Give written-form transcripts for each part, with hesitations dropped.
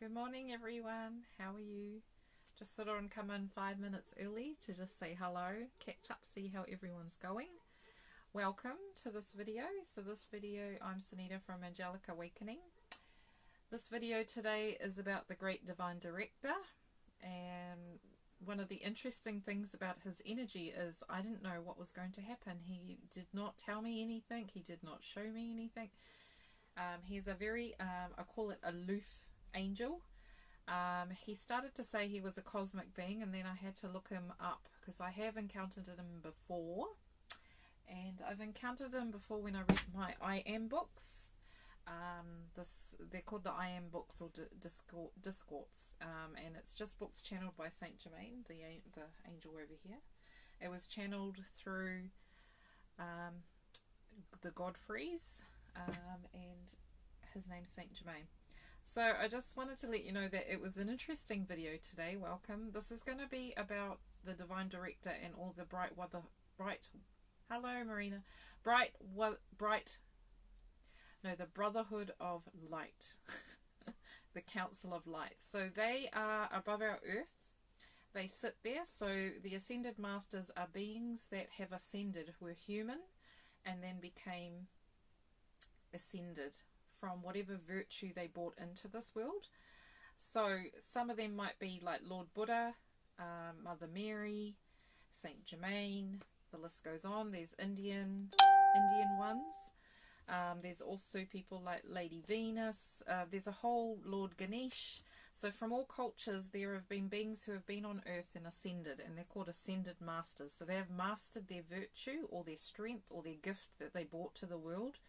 Good morning, everyone. How are you? Just sort of come in 5 minutes early to just say hello, catch up, see how everyone's going. Welcome to this video. So this video, I'm Sunita from Angelic Awakening. This video today is about the Great Divine Director, and one of the interesting things about his energy is I didn't know what was going to happen. He did not tell me anything. He did not show me anything. He's a very, I call it aloof angel. He started to say he was a cosmic being, and then I had to look him up because I have encountered him before, and I've encountered him before when I read my I Am books. They're called the I Am books, or discourse, and it's just books channeled by Saint Germain, the angel over here. It was channeled through the Godfreys, and his name's Saint Germain. So I just wanted to let you know that it was an interesting video today. Welcome. This is going to be about the Divine Director and all the the Brotherhood of Light, the Council of Light. So they are above our earth. They sit there. So the Ascended Masters are beings that have ascended, who are human, and then became ascended from whatever virtue they brought into this world. So some of them might be like Lord Buddha, Mother Mary, Saint Germain, the list goes on. There's Indian ones. There's also people like Lady Venus. There's a whole Lord Ganesh. So from all cultures there have been beings who have been on earth and ascended, and they're called Ascended Masters. So they have mastered their virtue or their strength or their gift that they brought to the world.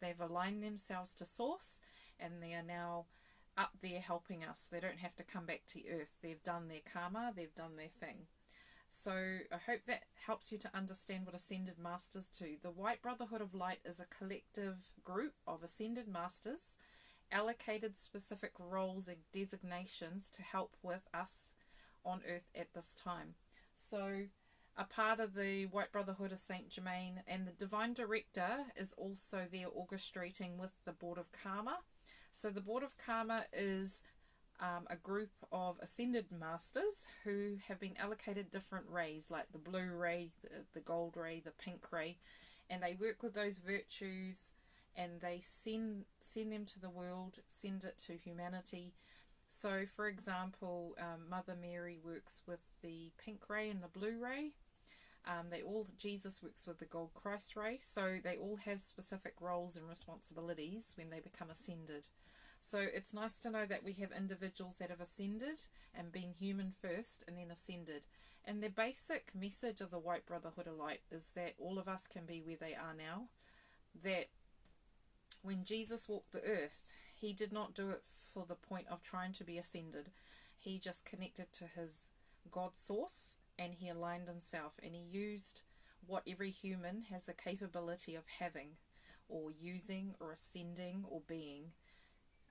They've aligned themselves to Source, and they are now up there helping us. They don't have to come back to Earth. They've done their karma, they've done their thing. So I hope that helps you to understand what Ascended Masters do. The White Brotherhood of Light is a collective group of Ascended Masters, allocated specific roles and designations to help with us on Earth at this time. So a part of the White Brotherhood of Saint Germain, and the Divine Director is also there orchestrating with the Board of Karma. So the Board of Karma is a group of Ascended Masters who have been allocated different rays, like the blue ray, the gold ray, the pink ray, and they work with those virtues and they send them to the world, send it to humanity. So for example, Mother Mary works with the pink ray and the blue ray. Jesus works with the gold Christ ray. So they all have specific roles and responsibilities when they become ascended. So it's nice to know that we have individuals that have ascended and been human first and then ascended. And the basic message of the White Brotherhood of Light is that all of us can be where they are now. That when Jesus walked the earth, he did not do it for the point of trying to be ascended. He just connected to his God source, and he aligned himself, and he used what every human has the capability of having or using or ascending or being.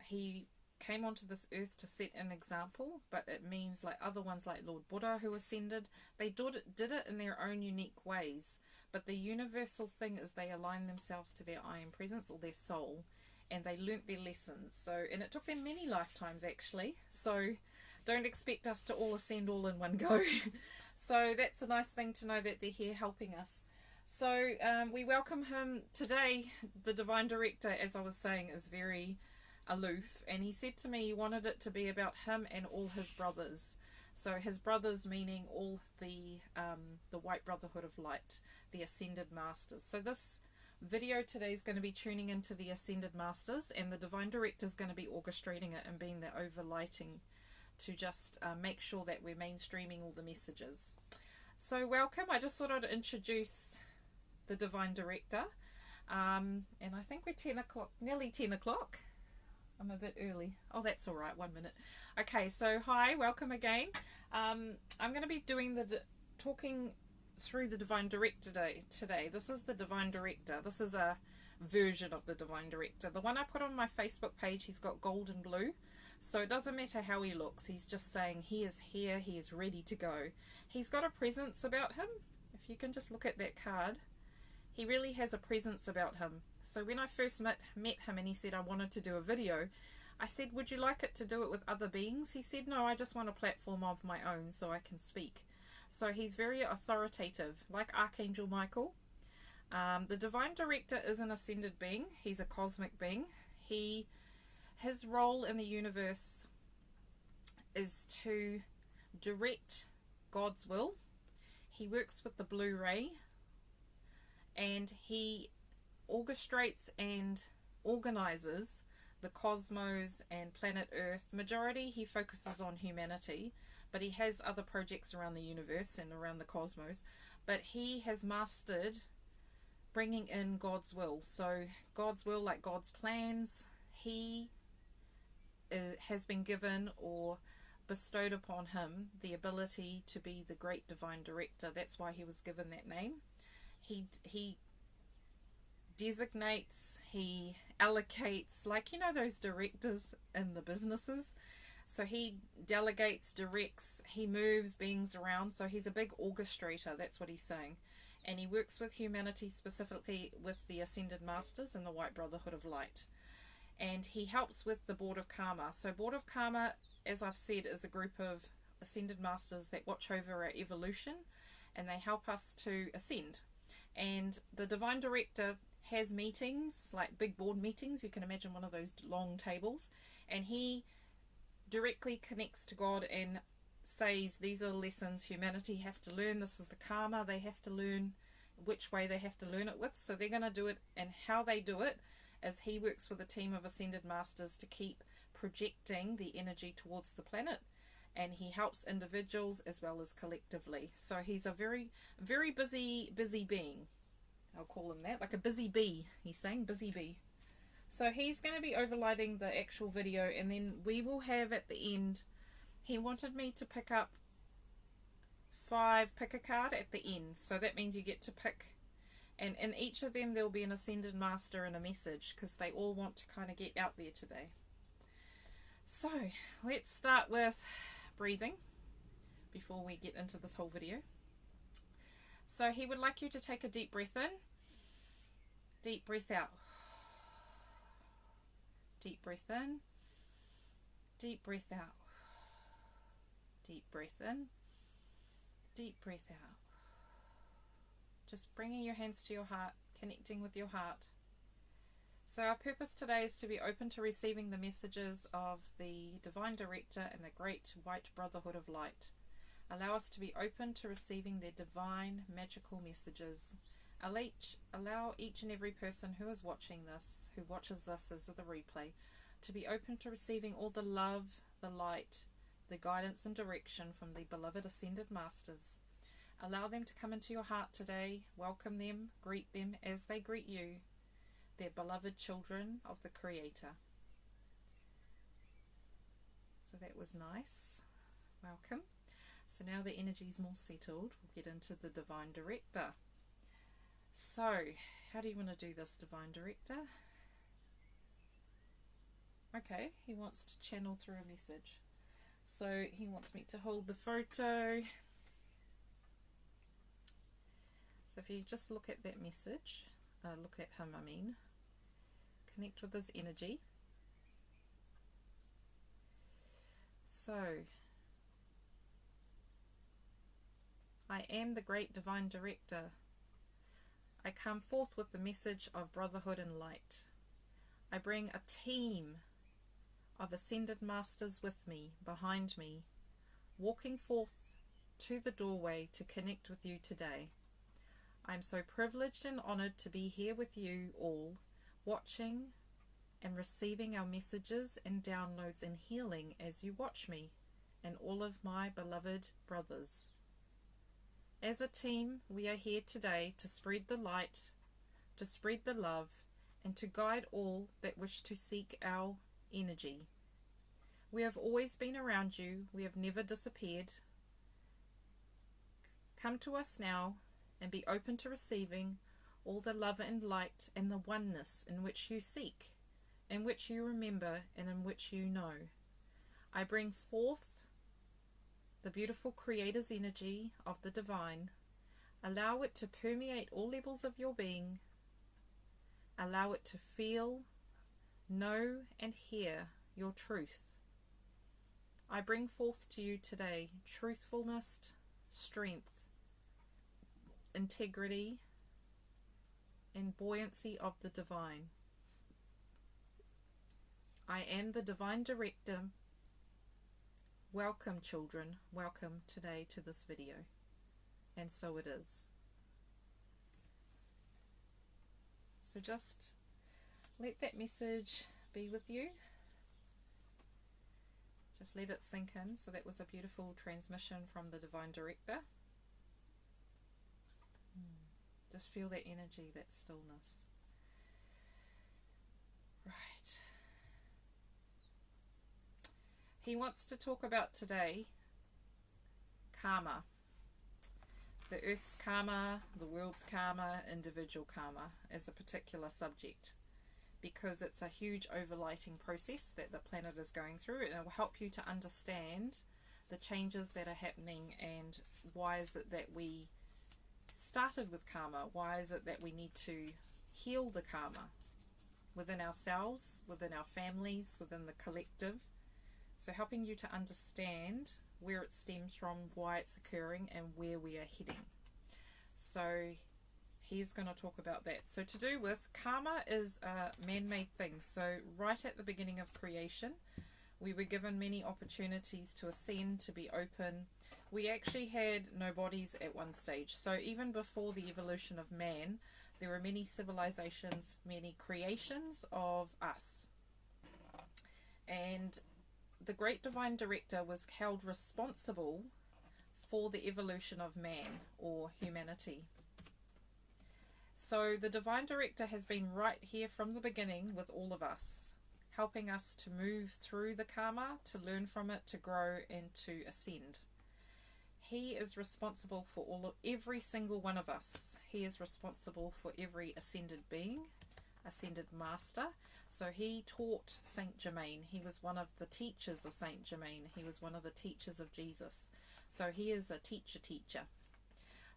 He came onto this earth to set an example, but it means like other ones like Lord Buddha who ascended, they did it in their own unique ways. But the universal thing is they aligned themselves to their I Am Presence, or their soul, and they learnt their lessons. So, and it took them many lifetimes actually. So don't expect us to all ascend all in one go. So that's a nice thing to know that they're here helping us. So we welcome him today. The Divine Director, as I was saying, is very aloof, and he said to me he wanted it to be about him and all his brothers. So his brothers meaning all the White Brotherhood of Light, the Ascended Masters. So this video today is going to be tuning into the Ascended Masters, and the Divine Director is going to be orchestrating it and being the overlighting to just make sure that we're mainstreaming all the messages. So welcome. I just thought I'd introduce the Divine Director, and I think we're 10 o'clock, nearly 10 o'clock. I'm a bit early. Oh, that's all right. 1 minute. Okay, so hi, welcome again. I'm going to be doing talking through the Divine Director today. This is the Divine Director. This is a version of the Divine Director. The one I put on my Facebook page, he's got gold and blue. So it doesn't matter how he looks. He's just saying he is here. He is ready to go. He's got a presence about him. If you can just look at that card, he really has a presence about him. So when I first met him and he said I wanted to do a video, I said, would you like it to do it with other beings? He said, no, I just want a platform of my own so I can speak. So he's very authoritative, like Archangel Michael. The Divine Director is an ascended being. He's a cosmic being. His role in the universe is to direct God's will. He works with the blue ray, and he orchestrates and organizes the cosmos and planet Earth. Majority he focuses on humanity, but he has other projects around the universe and around the cosmos. But he has mastered bringing in God's will. So God's will, like God's plans, he has been given or bestowed upon him the ability to be the great divine director. That's why he was given that name. He designates, he allocates, like, you know, those directors in the businesses. So he delegates, directs, he moves beings around. So he's a big orchestrator. That's what he's saying. And he works with humanity, specifically with the Ascended Masters and the White Brotherhood of Light. And he helps with the Board of Karma. So Board of Karma, as I've said, is a group of Ascended Masters that watch over our evolution, and they help us to ascend. And the Divine Director has meetings, like big board meetings. You can imagine one of those long tables. And he directly connects to God and says, these are the lessons humanity have to learn. This is the karma they have to learn, which way they have to learn it with. So they're going to do it, and how they do it is he works with a team of Ascended Masters to keep projecting the energy towards the planet, and he helps individuals as well as collectively. So he's a very, very busy being. I'll call him that, like a busy bee. He's saying busy bee. So he's going to be overlighting the actual video, and then we will have at the end, he wanted me to pick up 5, pick a card at the end. So that means you get to pick, and in each of them there'll be an Ascended Master and a message, because they all want to kind of get out there today. So let's start with breathing before we get into this whole video. So he would like you to take a deep breath in, deep breath out, deep breath in, deep breath out, deep breath in, deep breath out. Just bringing your hands to your heart, connecting with your heart. So our purpose today is to be open to receiving the messages of the Divine Director and the Great White Brotherhood of Light. Allow us to be open to receiving their divine, magical messages. Allow each and every person who is watching this, who watches this as the replay, to be open to receiving all the love, the light, the guidance and direction from the beloved Ascended Masters. Allow them to come into your heart today. Welcome them, greet them as they greet you, their beloved children of the Creator. So that was nice. Welcome. So now the energy is more settled, we'll get into the Divine Director. So, how do you want to do this, Divine Director? Okay, he wants to channel through a message. So he wants me to hold the photo. So if you just look at that message, look at him, I mean, connect with his energy. So, I am the Great Divine Director. I come forth with the message of brotherhood and light. I bring a team of Ascended Masters with me, behind me, walking forth to the doorway to connect with you today. I am so privileged and honoured to be here with you all, watching and receiving our messages and downloads and healing as you watch me and all of my beloved brothers. As a team, we are here today to spread the light, to spread the love, and to guide all that wish to seek our energy. We have always been around you. We have never disappeared. Come to us now and be open to receiving all the love and light and the oneness in which you seek, in which you remember, and in which you know. I bring forth the beautiful Creator's energy of the divine. Allow it to permeate all levels of your being. Allow it to feel, know, and hear your truth. I bring forth to you today truthfulness, strength, integrity, and buoyancy of the divine. I am the divine director. Welcome, children. Welcome today to this video. And so it is. So just let that message be with you. Just let it sink in. So that was a beautiful transmission from the Divine Director. Just feel that energy, that stillness. Right. He wants to talk about today karma. The earth's karma, the world's karma, individual karma as a particular subject, because it's a huge overlighting process that the planet is going through, and it will help you to understand the changes that are happening and why is it that we started with karma, why is it that we need to heal the karma within ourselves, within our families, within the collective. So helping you to understand where it stems from, why it's occurring, and where we are heading. So he's going to talk about that. So to do with, karma is a man-made thing. So right at the beginning of creation, we were given many opportunities to ascend, to be open. We actually had no bodies at one stage. So even before the evolution of man, there were many civilizations, many creations of us. And the great divine director was held responsible for the evolution of man, or humanity. So the divine director has been right here from the beginning with all of us, helping us to move through the karma, to learn from it, to grow, and to ascend. He is responsible for every single one of us. He is responsible for every ascended being, ascended master. So he taught Saint Germain. He was one of the teachers of Saint Germain. He was one of the teachers of Jesus. So he is a teacher.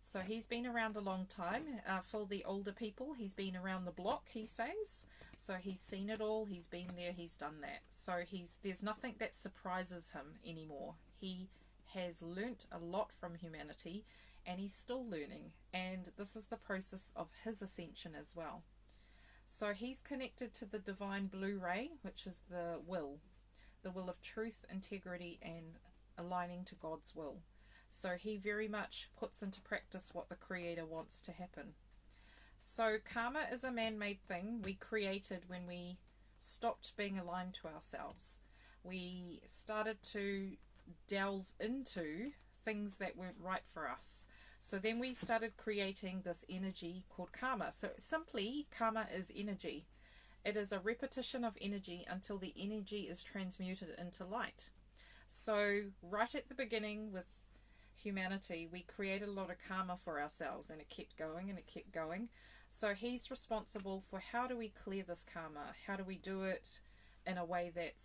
So he's been around a long time. For the older people, he's been around the block, he says. So he's seen it all. He's been there. He's done that. So there's nothing that surprises him anymore. He has learnt a lot from humanity, and he's still learning. And this is the process of his ascension as well. So he's connected to the divine blue ray, which is the will of truth, integrity, and aligning to God's will. So he very much puts into practice what the Creator wants to happen. So karma is a man-made thing we created when we stopped being aligned to ourselves. We started to delve into things that weren't right for us. So then we started creating this energy called karma. So simply, karma is energy. It is a repetition of energy until the energy is transmuted into light. So right at the beginning with humanity, we created a lot of karma for ourselves, and it kept going and it kept going. So he's responsible for how do we clear this karma? How do we do it in a way that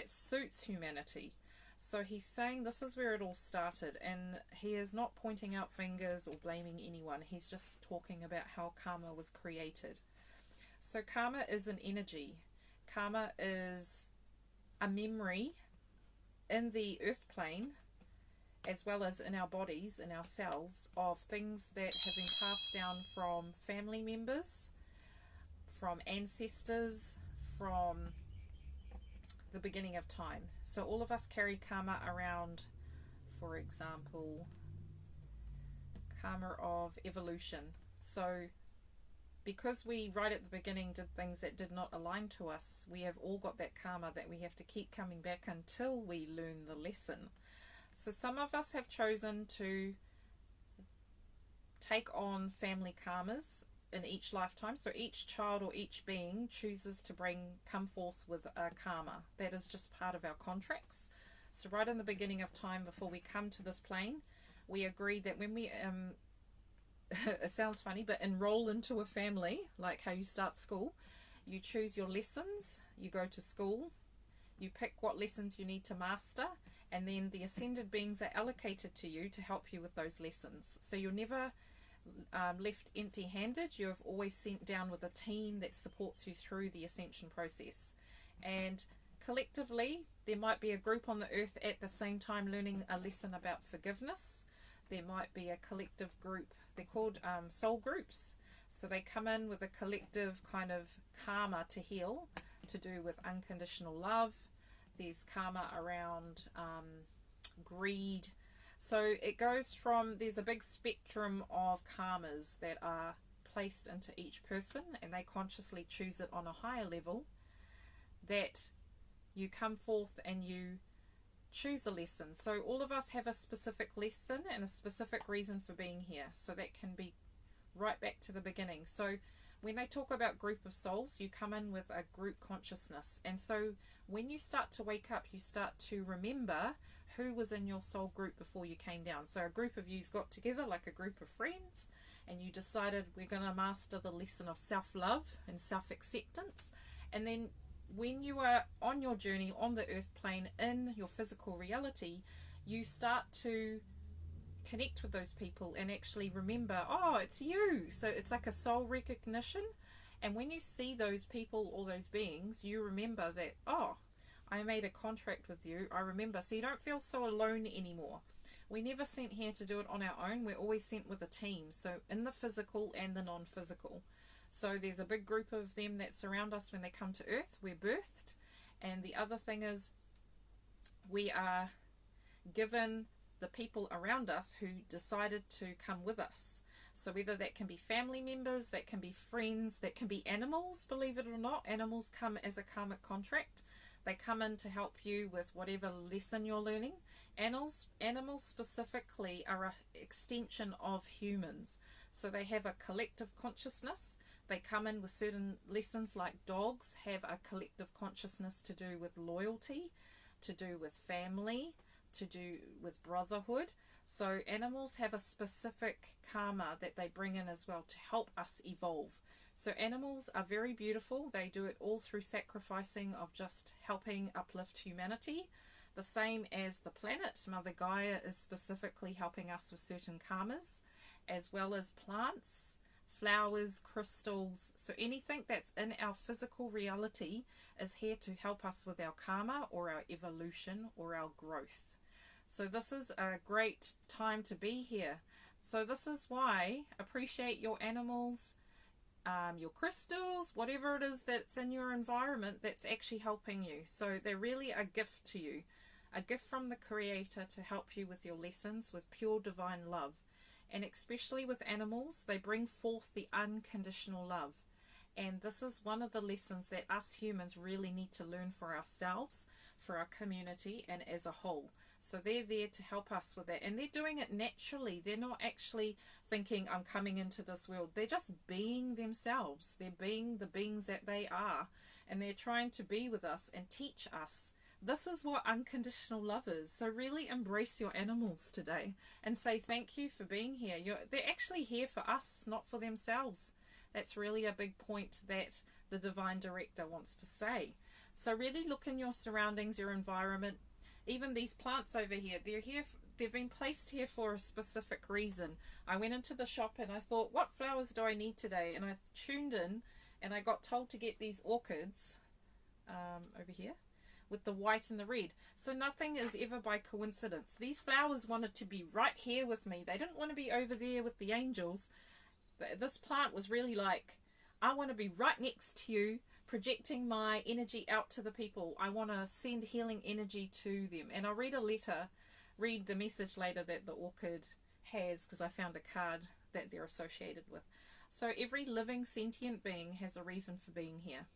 suits humanity? So he's saying this is where it all started, and he is not pointing out fingers or blaming anyone. He's just talking about how karma was created. So karma is an energy. Karma is a memory in the earth plane, as well as in our bodies, in our cells, of things that have been passed down from family members, from ancestors, from the beginning of time. So all of us carry karma around, for example, karma of evolution. So because we right at the beginning did things that did not align to us, we have all got that karma that we have to keep coming back until we learn the lesson. So some of us have chosen to take on family karmas in each lifetime. So each child or each being chooses to come forth with a karma. That is just part of our contracts. So right in the beginning of time, before we come to this plane, we agree that when we it sounds funny, but enroll into a family, like how you start school, you choose your lessons, you go to school, you pick what lessons you need to master, and then the ascended beings are allocated to you to help you with those lessons. So you're never left empty-handed. You're always sent down with a team that supports you through the ascension process. And collectively, there might be a group on the earth at the same time learning a lesson about forgiveness. There might be a collective group. They're called soul groups. So they come in with a collective kind of karma to heal, to do with unconditional love. There's karma around greed. So it goes from, there's a big spectrum of karmas that are placed into each person, and they consciously choose it on a higher level, that you come forth and you choose a lesson. So all of us have a specific lesson and a specific reason for being here. So that can be right back to the beginning. So when they talk about group of souls, you come in with a group consciousness. And so when you start to wake up, you start to remember who was in your soul group before you came down. So a group of yous got together like a group of friends, and you decided, we're going to master the lesson of self-love and self-acceptance. And then when you are on your journey on the earth plane in your physical reality, you start to connect with those people and actually remember, oh, it's you. So it's like a soul recognition. And when you see those people or those beings, you remember that, oh, I made a contract with you. I remember. So you don't feel so alone anymore. We're never sent here to do it on our own. We're always sent with a team. So in the physical and the non-physical. So there's a big group of them that surround us when they come to earth. We're birthed. And the other thing is, we are given the people around us who decided to come with us. So whether that can be family members, that can be friends, that can be animals, believe it or not. Animals come as a karmic contract. They come in to help you with whatever lesson you're learning. Animals specifically are an extension of humans. So they have a collective consciousness. They come in with certain lessons, like dogs have a collective consciousness to do with loyalty, to do with family, to do with brotherhood. So animals have a specific karma that they bring in as well to help us evolve. So animals are very beautiful. They do it all through sacrificing of just helping uplift humanity. The same as the planet. Mother Gaia is specifically helping us with certain karmas, as well as plants, flowers, crystals. So anything that's in our physical reality is here to help us with our karma or our evolution or our growth. So this is a great time to be here. So this is why appreciate your animals, your crystals, whatever it is that's in your environment that's actually helping you. So they're really a gift to you, a gift from the Creator to help you with your lessons with pure divine love. And especially with animals, they bring forth the unconditional love. And this is one of the lessons that us humans really need to learn for ourselves, for our community, and as a whole. So they're there to help us with that. And they're doing it naturally. They're not actually thinking, I'm coming into this world. They're just being themselves. They're being the beings that they are. And they're trying to be with us and teach us. This is what unconditional love is. So really embrace your animals today and say thank you for being here. They're actually here for us, not for themselves. That's really a big point that the Divine Director wants to say. So really look in your surroundings, your environment. Even these plants over here, they've been placed here for a specific reason. I went into the shop and I thought, what flowers do I need today? And I tuned in and I got told to get these orchids over here with the white and the red. So nothing is ever by coincidence. These flowers wanted to be right here with me. They didn't want to be over there with the angels. This plant was really like, I want to be right next to you, projecting my energy out to the people. I want to send healing energy to them. And I'll read the message later that the orchid has, because I found a card that they're associated with. So every living sentient being has a reason for being here.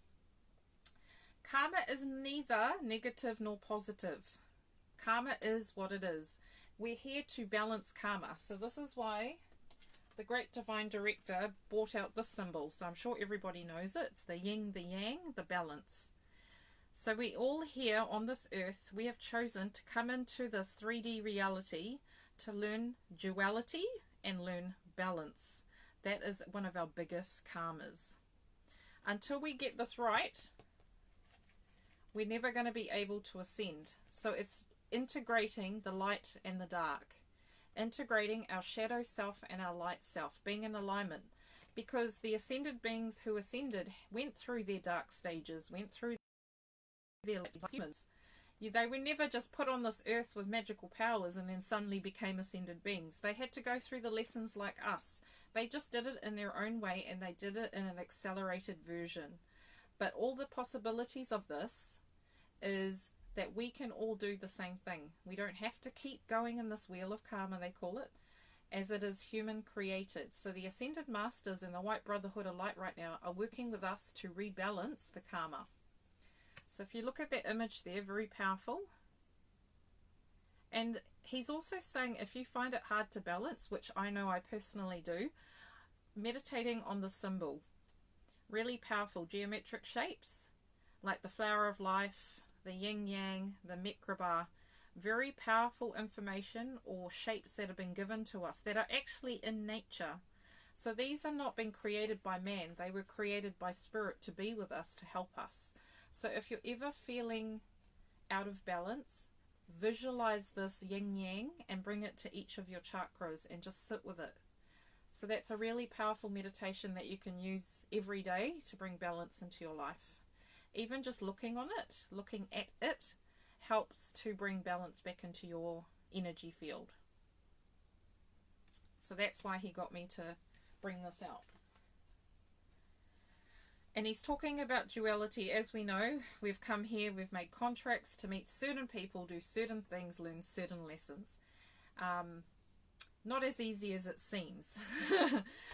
Karma is neither negative nor positive. Karma is what it is. We're here to balance karma. So this is why the great Divine Director brought out this symbol. So I'm sure everybody knows it. It's the yin, the yang, the balance. So we all here on this earth, we have chosen to come into this 3D reality to learn duality and learn balance. That is one of our biggest karmas. Until we get this right, we're never going to be able to ascend. So it's integrating the light and the dark. Integrating our shadow self and our light self, being in alignment, because the ascended beings who ascended went through their dark stages, went through they're like humans. They were never just put on this earth with magical powers and then suddenly became ascended beings. They had to go through the lessons like us. They just did it in their own way, and they did it in an accelerated version. But all the possibilities of this is that we can all do the same thing. We don't have to keep going in this wheel of karma, they call it, as it is human created. So the Ascended Masters and the White Brotherhood of Light right now are working with us to rebalance the karma. So if you look at that image there, very powerful. And he's also saying if you find it hard to balance, which I know I personally do, meditating on the symbol. Really powerful geometric shapes, like the flower of life, the yin yang, the Mekraba. Very powerful information or shapes that have been given to us that are actually in nature. So these are not being created by man. They were created by spirit to be with us, to help us. So if you're ever feeling out of balance, visualize this yin yang and bring it to each of your chakras and just sit with it. So that's a really powerful meditation that you can use every day to bring balance into your life. Even just looking on it, looking at it, helps to bring balance back into your energy field. So that's why he got me to bring this out. And he's talking about duality. As we know, we've come here, we've made contracts to meet certain people, do certain things, learn certain lessons. Not as easy as it seems.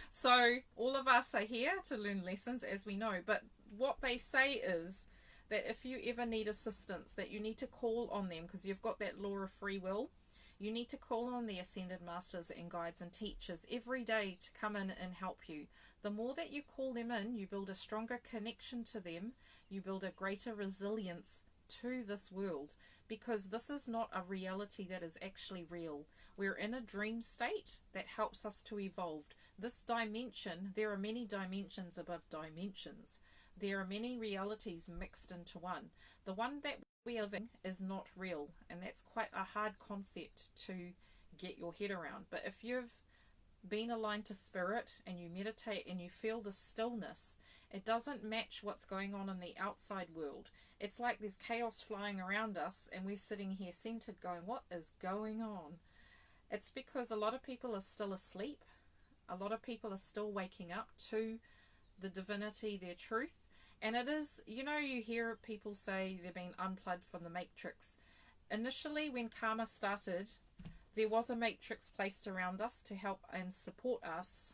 So all of us are here to learn lessons, as we know. But what they say is that if you ever need assistance, that you need to call on them, because you've got that law of free will. You need to call on the Ascended Masters and Guides and Teachers every day to come in and help you. The more that you call them in, you build a stronger connection to them. You build a greater resilience to this world, because this is not a reality that is actually real. We're in a dream state that helps us to evolve. This dimension, there are many dimensions above dimensions. There are many realities mixed into one. The one that we are living is not real, and that's quite a hard concept to get your head around. But if you've been aligned to spirit and you meditate and you feel the stillness, it doesn't match what's going on in the outside world. It's like there's chaos flying around us and we're sitting here centered going, what is going on? It's because a lot of people are still asleep. A lot of people are still waking up to the divinity, their truth. And it is, you know, you hear people say they're being unplugged from the matrix. Initially, when karma started, there was a matrix placed around us to help and support us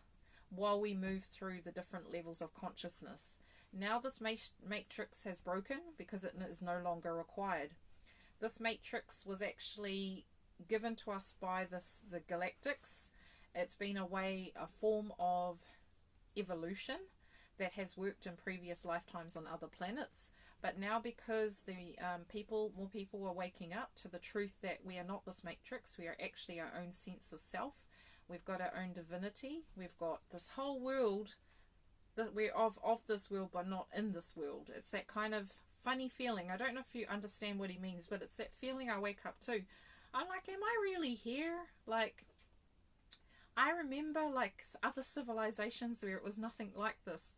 while we move through the different levels of consciousness. Now this matrix has broken because it is no longer required. This matrix was actually given to us by the galactics. It's been a form of evolution that has worked in previous lifetimes on other planets, but now because the more people are waking up to the truth that we are not this matrix, we are actually our own sense of self. We've got our own divinity. We've got this whole world that we're of this world, but not in this world. It's that kind of funny feeling. I don't know if you understand what he means, but it's that feeling I wake up to. I'm like, am I really here? Like, I remember like other civilizations where it was nothing like this.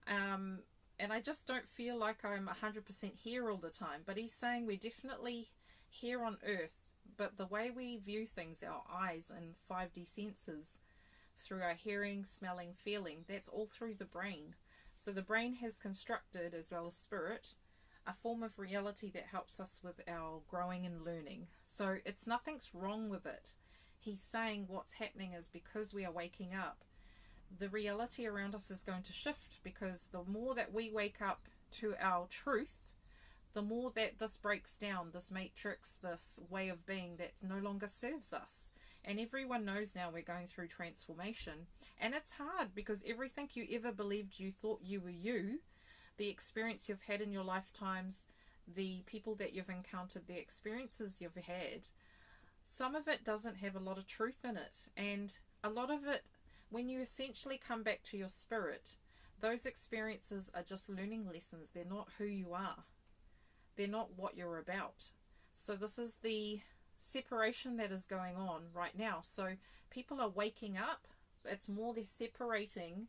And I just don't feel like I'm 100% here all the time. But he's saying we're definitely here on Earth, but the way we view things, our eyes and 5D senses, through our hearing, smelling, feeling, that's all through the brain. So the brain has constructed, as well as spirit, a form of reality that helps us with our growing and learning. So it's nothing's wrong with it. He's saying what's happening is because we are waking up, the reality around us is going to shift, because the more that we wake up to our truth, the more that this breaks down, this matrix, this way of being that no longer serves us. And everyone knows now we're going through transformation. And it's hard because everything you ever believed you thought you were you, the experience you've had in your lifetimes, the people that you've encountered, the experiences you've had, some of it doesn't have a lot of truth in it. And a lot of it, when you essentially come back to your spirit, those experiences are just learning lessons. They're not who you are. They're not what you're about. So this is the separation that is going on right now. So people are waking up. It's more they're separating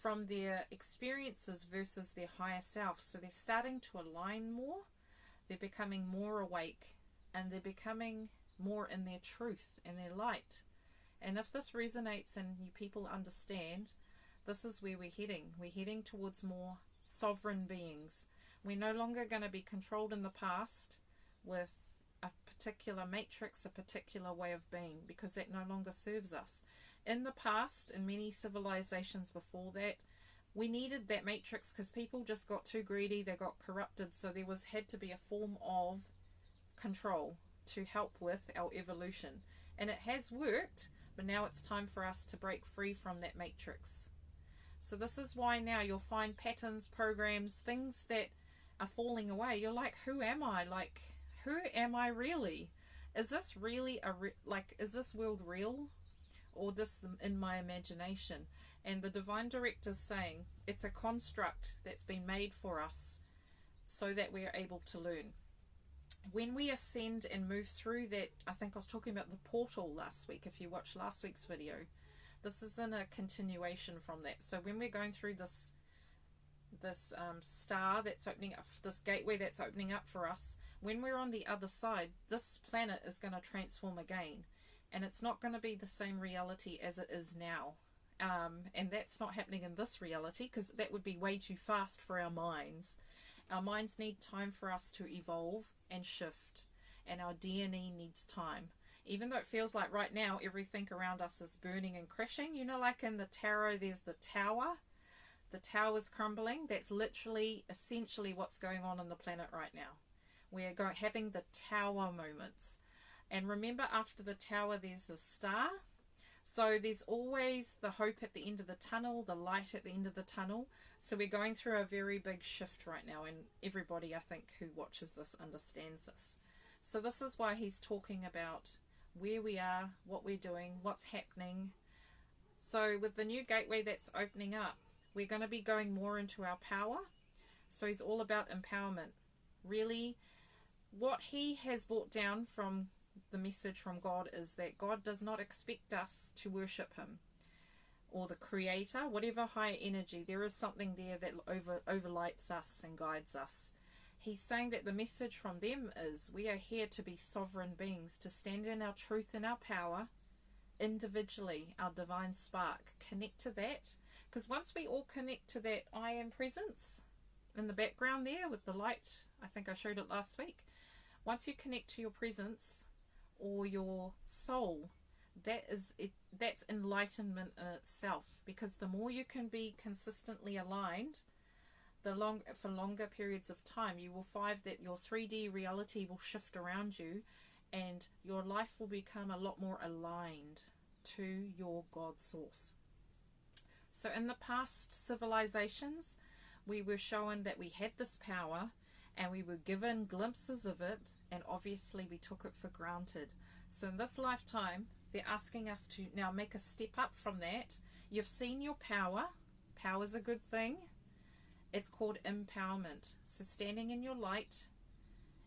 from their experiences versus their higher self. So they're starting to align more, they're becoming more awake, and they're becoming more in their truth and their light. And if this resonates and you people understand, this is where we're heading. We're heading towards more sovereign beings. We're no longer going to be controlled in the past with a particular matrix, a particular way of being, because that no longer serves us. In the past, in many civilizations before that, we needed that matrix because people just got too greedy, they got corrupted, so there had to be a form of control to help with our evolution. And it has worked, but now it's time for us to break free from that matrix. So this is why now you'll find patterns, programs, things that are falling away. You're like, who am I? Like, who am I really? Is this really is this world real? Or this in my imagination? And the divine director is saying it's a construct that's been made for us so that we are able to learn. When we ascend and move through that, I think I was talking about the portal last week, if you watched last week's video. This is in a continuation from that. So when we're going through this star that's opening up, this gateway that's opening up for us, when we're on the other side, this planet is going to transform again. And it's not going to be the same reality as it is now. And that's not happening in this reality, because that would be way too fast for our minds. Our minds need time for us to evolve and shift. And our DNA needs time. Even though it feels like right now everything around us is burning and crashing. You know, like in the tarot, there's the tower. The tower's crumbling. That's literally, essentially what's going on the planet right now. We're having the tower moments. And remember, after the tower, there's the star. So there's always the hope at the end of the tunnel, the light at the end of the tunnel. So we're going through a very big shift right now. And everybody, I think, who watches this understands this. So this is why he's talking about where we are, what we're doing, what's happening. So with the new gateway that's opening up, we're going to be going more into our power. So he's all about empowerment. Really, what he has brought down from the message from God is that God does not expect us to worship him or the creator, whatever higher energy. There is something there that overlights us and guides us. He's saying that the message from them is we are here to be sovereign beings, to stand in our truth and our power individually, our divine spark. Connect to that, because once we all connect to that I am presence in the background there with the light, I think I showed it last week. Once you connect to your presence or your soul, that's enlightenment in itself, because the more you can be consistently aligned, for longer periods of time, you will find that your 3D reality will shift around you and your life will become a lot more aligned to your God source. So in the past civilizations, we were shown that we had this power and we were given glimpses of it, and obviously we took it for granted. So in this lifetime, they're asking us to now make a step up from that. You've seen your power. Power's a good thing. It's called empowerment. So standing in your light.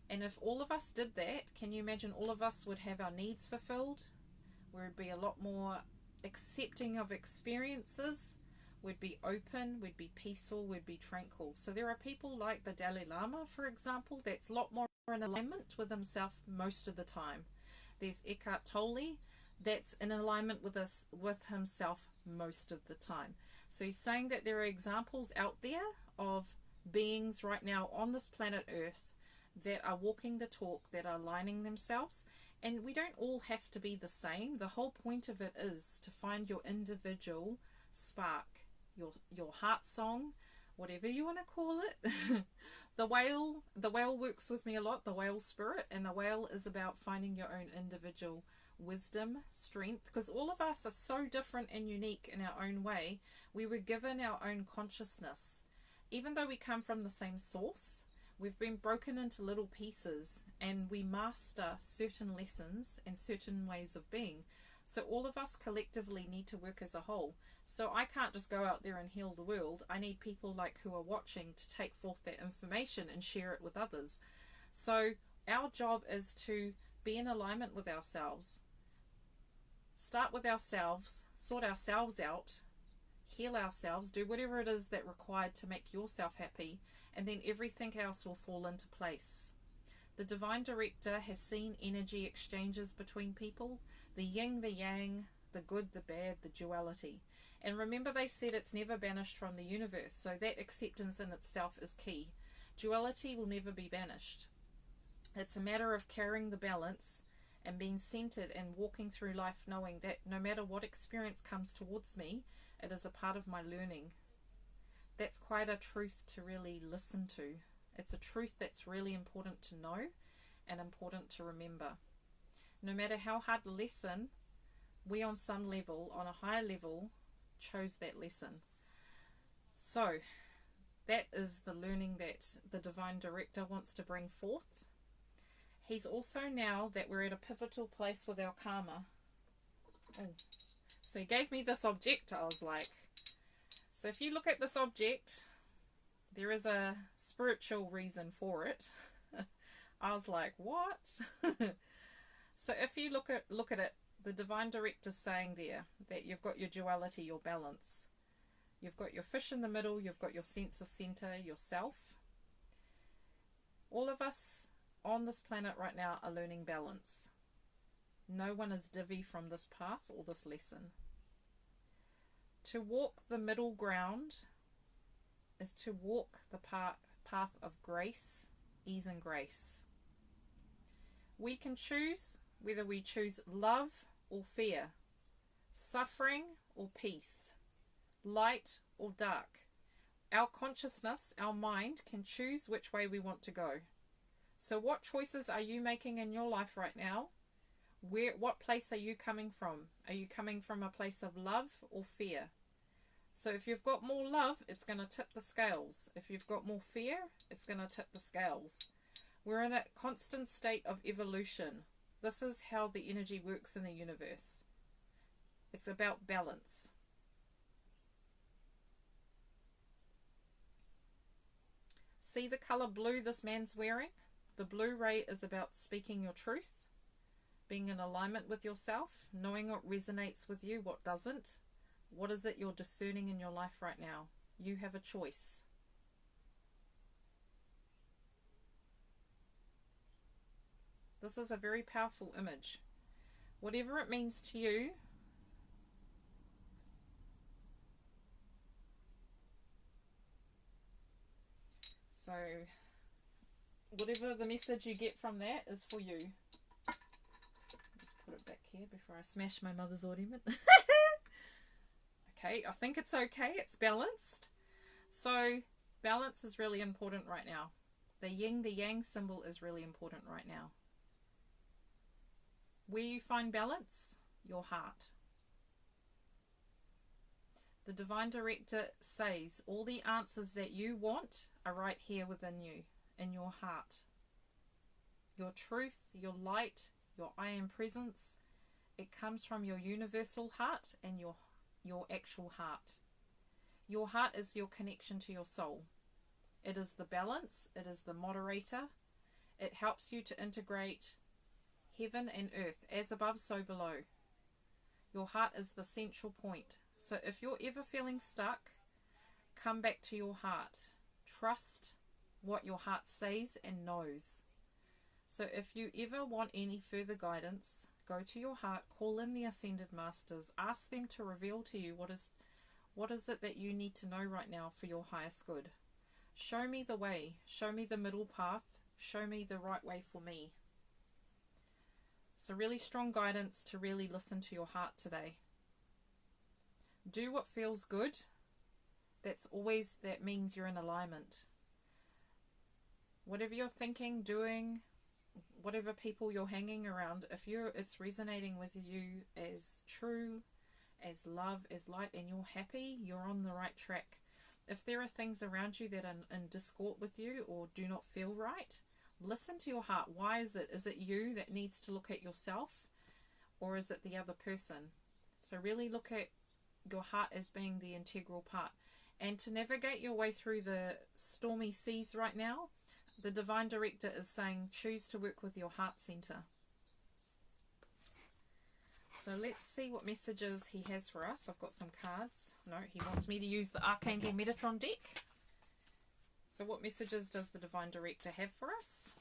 And if all of us did that, can you imagine all of us would have our needs fulfilled? We'd be a lot more accepting of experiences. We'd be open, we'd be peaceful, we'd be tranquil. So there are people like the Dalai Lama, for example, that's a lot more in alignment with himself most of the time. There's Eckhart Tolle, that's in alignment with himself most of the time. So he's saying that there are examples out there of beings right now on this planet Earth that are walking the talk, that are aligning themselves. And we don't all have to be the same. The whole point of it is to find your individual spark, your heart song, whatever you want to call it. The whale works with me a lot, the whale spirit, and the whale is about finding your own individual wisdom, strength, because all of us are so different and unique in our own way. We were given our own consciousness. Even though we come from the same source, we've been broken into little pieces and we master certain lessons and certain ways of being. So all of us collectively need to work as a whole. So I can't just go out there and heal the world. I need people like who are watching to take forth that information and share it with others. So our job is to be in alignment with ourselves. Start with ourselves, sort ourselves out, heal ourselves, do whatever it is that required to make yourself happy, and then everything else will fall into place. The Divine Director has seen energy exchanges between people, the yin, the yang, the good, the bad, the duality. And remember, they said it's never banished from the universe, so that acceptance in itself is key. Duality will never be banished. It's a matter of carrying the balance and being centered and walking through life knowing that no matter what experience comes towards me, it is a part of my learning. That's quite a truth to really listen to. It's a truth that's really important to know and important to remember. No matter how hard the lesson, we on some level, on a higher level, chose that lesson. So that is the learning that the Divine Director wants to bring forth. He's also, now that we're at a pivotal place with our karma. Oh. So he gave me this object. I was like, so if you look at this object, there is a spiritual reason for it. I was like, what? So if you look at it, the Divine Director's saying there that you've got your duality, your balance. You've got your fish in the middle, you've got your sense of center, yourself. All of us on this planet right now are learning balance. No one is divvy from this path or this lesson. To walk the middle ground is to walk the path of grace, ease and grace. We can choose whether we choose love or fear, suffering or peace, light or dark. Our consciousness, our mind, can choose which way we want to go. So what choices are you making in your life right now? What place are you coming from? Are you coming from a place of love or fear? So if you've got more love, it's going to tip the scales. If you've got more fear, it's going to tip the scales. We're in a constant state of evolution. This is how the energy works in the universe. It's about balance. See the color blue this man's wearing? The blue ray is about speaking your truth, being in alignment with yourself, knowing what resonates with you, what doesn't. What is it you're discerning in your life right now? You have a choice. This is a very powerful image. Whatever it means to you, so whatever the message you get from that is for you. Just put it back here before I smash my mother's ornament. Okay, I think it's okay. It's balanced. So balance is really important right now. The yin, the yang symbol is really important right now. Where you find balance? Your heart. The Divine Director says all the answers that you want are right here within you, in your heart. Your truth, your light, your I am presence, it comes from your universal heart and your actual heart. Your heart is your connection to your soul. It is the balance, it is the moderator. It helps you to integrate heaven and earth, as above, so below. Your heart is the central point. So if you're ever feeling stuck, come back to your heart. Trust what your heart says and knows. So if you ever want any further guidance, go to your heart, call in the Ascended Masters, ask them to reveal to you what is it that you need to know right now for your highest good. Show me the way, show me the middle path, show me the right way for me. So really strong guidance to really listen to your heart today. Do what feels good. That means you're in alignment. Whatever you're thinking, doing, whatever people you're hanging around, if it's resonating with you as true, as love, as light, and you're happy, you're on the right track. If there are things around you that are in discord with you or do not feel right, listen to your heart. Why is it? Is it you that needs to look at yourself, or is it the other person? So really look at your heart as being the integral part. And to navigate your way through the stormy seas right now, the Divine Director is saying choose to work with your heart center. So let's see what messages he has for us. I've got some cards. No, he wants me to use the Archangel Metatron deck. So what messages does the Divine Director have for us?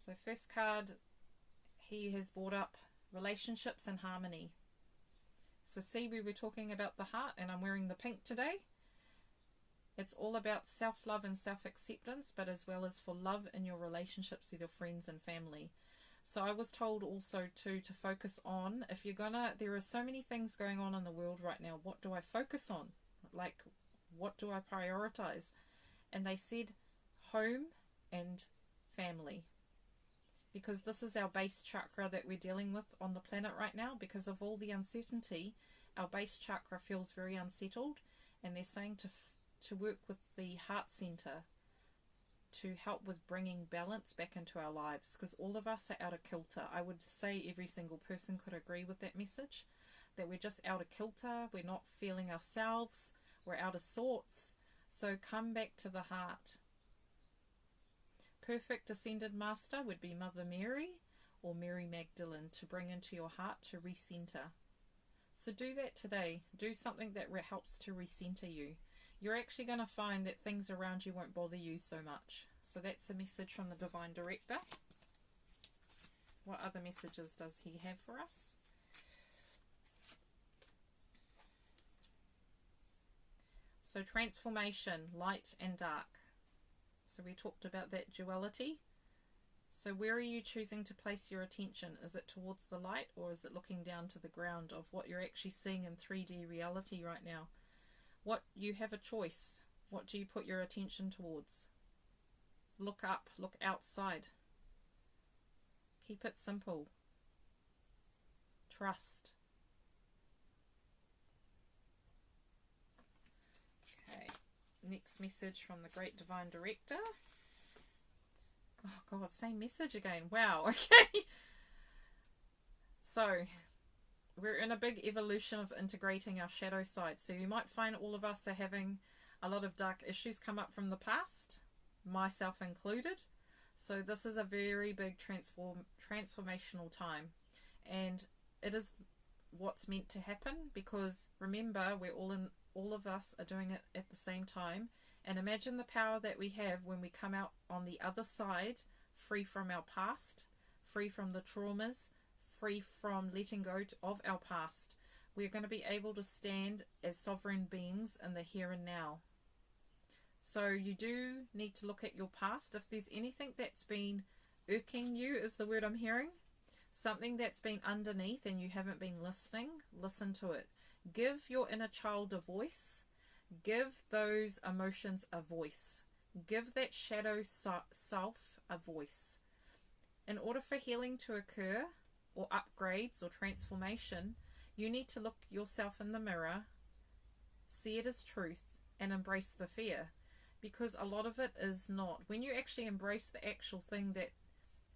So first card, he has brought up relationships and harmony. So see, we were talking about the heart, and I'm wearing the pink today. It's all about self-love and self-acceptance, but as well as for love in your relationships with your friends and family. So I was told also to focus on, if you're gonna, there are so many things going on in the world right now. What do I focus on? Like, what do I prioritize? And they said home and family. Because this is our base chakra that we're dealing with on the planet right now. Because of all the uncertainty, our base chakra feels very unsettled, and they're saying to work with the heart center to help with bringing balance back into our lives, because all of us are out of kilter. I would say every single person could agree with that message, that we're just out of kilter, we're not feeling ourselves, we're out of sorts. So come back to the heart. Perfect Ascended Master would be Mother Mary or Mary Magdalene, to bring into your heart to recenter. So do that today. Do something that helps to recenter you. You're actually going to find that things around you won't bother you so much. So that's a message from the Divine Director. What other messages does he have for us? So transformation, light and dark. So we talked about that duality. So where are you choosing to place your attention? Is it towards the light, or is it looking down to the ground of what you're actually seeing in 3D reality right now? What, you have a choice. What do you put your attention towards? Look up, look outside. Keep it simple. Trust. Okay, next message from the Great Divine Director. Oh God, same message again. Wow, okay. So we're in a big evolution of integrating our shadow side. So you might find all of us are having a lot of dark issues come up from the past, myself included. So this is a very big transformational time. And it is what's meant to happen, because remember, we're all of us are doing it at the same time. And imagine the power that we have when we come out on the other side, free from our past, free from the traumas, free from letting go of our past. We're going to be able to stand as sovereign beings in the here and now. So you do need to look at your past. If there's anything that's been irking you, is the word I'm hearing, something that's been underneath and you haven't been listening, listen to it. Give your inner child a voice. Give those emotions a voice. Give that shadow self a voice. In order for healing to occur, or upgrades or transformation, you need to look yourself in the mirror, see it as truth, and embrace the fear. Because a lot of it is not. When you actually embrace the actual thing that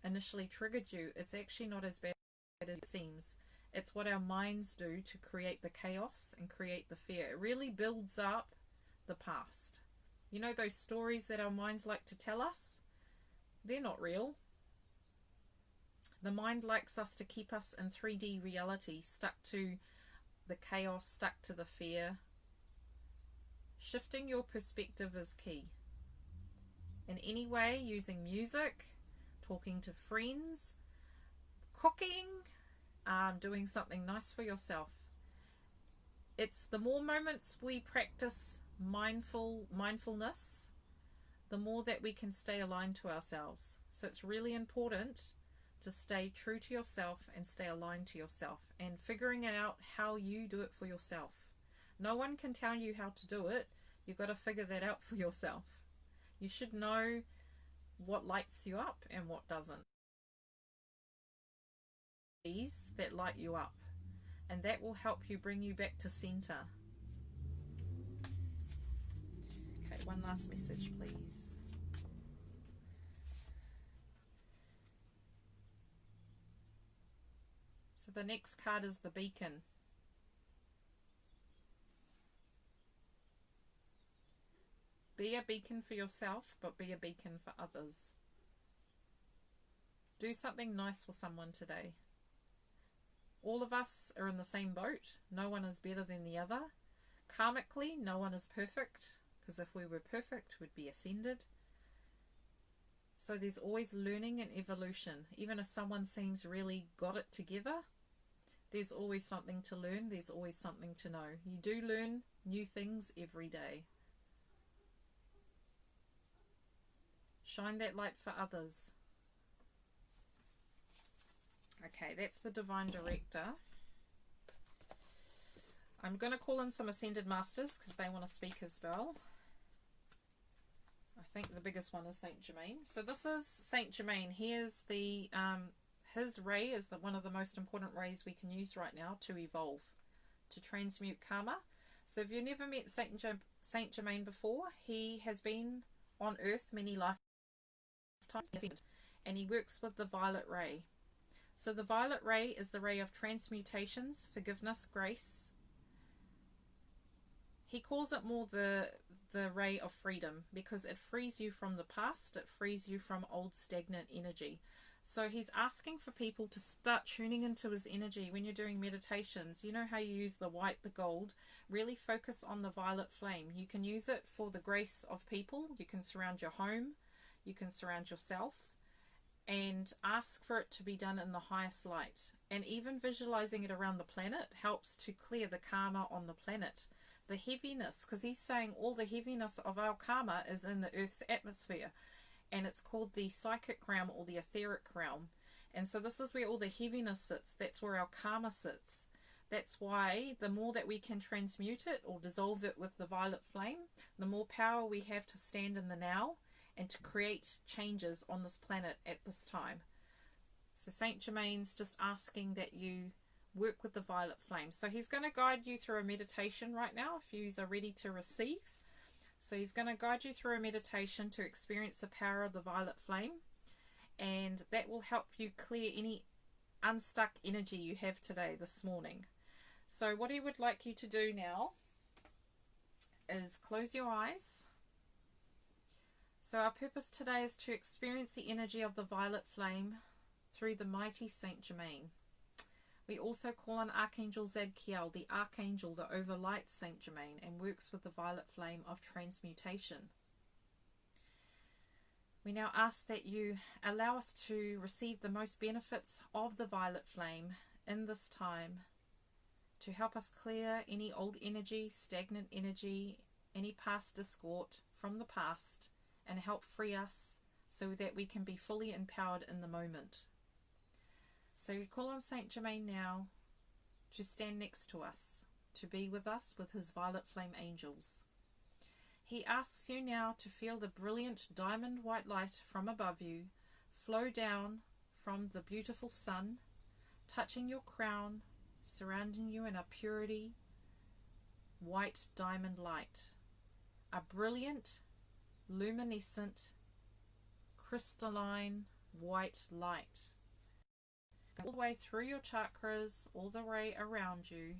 initially triggered you, it's actually not as bad as it seems. It's what our minds do to create the chaos and create the fear. It really builds up the past. You know those stories that our minds like to tell us? They're not real. The mind likes us to keep us in 3D reality, stuck to the chaos, stuck to the fear. Shifting your perspective is key. In any way, using music, talking to friends, cooking, doing something nice for yourself. It's the more moments we practice mindfulness, the more that we can stay aligned to ourselves. So it's really important to stay true to yourself and stay aligned to yourself, and figuring out how you do it for yourself. No one can tell you how to do it. You've got to figure that out for yourself. You should know what lights you up and what doesn't. These that light you up, and that will help you bring you back to center. Okay, one last message, please. So the next card is the Beacon. Be a beacon for yourself, but be a beacon for others. do something nice for someone today. All of us are in the same boat. No one is better than the other. Karmically, no one is perfect, because if we were perfect, we'd be ascended. So there's always learning and evolution. Even if someone seems really got it together, there's always something to learn. There's always something to know. You do learn new things every day. Shine that light for others. Okay, that's the Divine Director. I'm going to call in some Ascended Masters because they want to speak as well. I think the biggest one is Saint Germain. So this is Saint Germain. Here's the his ray is one of the most important rays we can use right now to evolve, to transmute karma. So if you've never met Saint Germain before, he has been on Earth many lifetimes, and he works with the violet ray. So the violet ray is the ray of transmutations, forgiveness, grace. He calls it more the ray of freedom because it frees you from the past, it frees you from old stagnant energy. So he's asking for people to start tuning into his energy when you're doing meditations. You know how you use the white, the gold, really focus on the violet flame. You can use it for the grace of people, you can surround your home, you can surround yourself, and ask for it to be done in the highest light. And even visualizing it around the planet helps to clear the karma on the planet. The heaviness, because he's saying all the heaviness of our karma is in the Earth's atmosphere, and it's called the psychic realm or the etheric realm. And so this is where all the heaviness sits. That's where our karma sits. That's why the more that we can transmute it or dissolve it with the violet flame, the more power we have to stand in the now and to create changes on this planet at this time. So Saint Germain's just asking that you work with the violet flame. So he's going to guide you through a meditation right now if you are ready to receive. So he's going to guide you through a meditation to experience the power of the violet flame, and that will help you clear any unstuck energy you have today, this morning. So what he would like you to do now is close your eyes. So our purpose today is to experience the energy of the violet flame through the mighty Saint Germain. We also call on Archangel Zadkiel, the Archangel that overlights Saint Germain and works with the violet flame of transmutation. We now ask that you allow us to receive the most benefits of the violet flame in this time to help us clear any old energy, stagnant energy, any past discord from the past, and help free us so that we can be fully empowered in the moment. So we call on Saint Germain now to stand next to us, to be with us with his violet flame angels. He asks you now to feel the brilliant diamond white light from above you flow down from the beautiful sun, touching your crown, surrounding you in a purity, white diamond light. A brilliant, luminescent, crystalline white light. All the way through your chakras, all the way around you,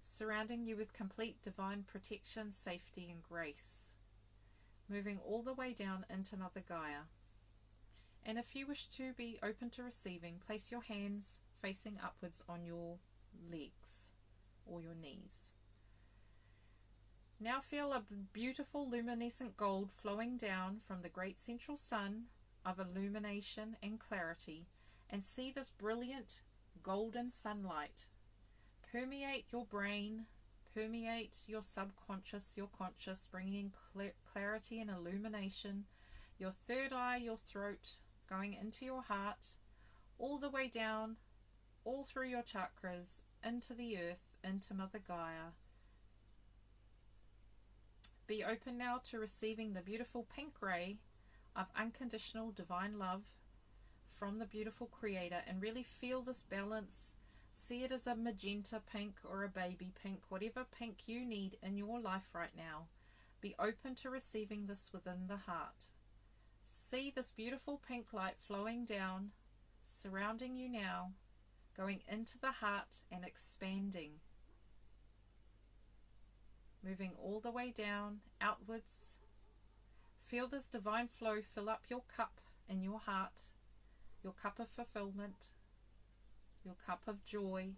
surrounding you with complete divine protection, safety and grace, moving all the way down into Mother Gaia. And if you wish to be open to receiving, place your hands facing upwards on your legs or your knees. Now feel a beautiful luminescent gold flowing down from the great central sun of illumination and clarity, and see this brilliant golden sunlight permeate your brain, permeate your subconscious, your conscious, bringing clarity and illumination, your third eye, your throat, going into your heart, all the way down, all through your chakras, into the earth, into Mother Gaia. Be open now to receiving the beautiful pink ray of unconditional divine love from the beautiful Creator, and really feel this balance. See it as a magenta pink or a baby pink, whatever pink you need in your life right now. Be open to receiving this within the heart. See this beautiful pink light flowing down, surrounding you now, going into the heart and expanding. Moving all the way down, outwards. Feel this divine flow fill up your cup in your heart, your cup of fulfillment, your cup of joy,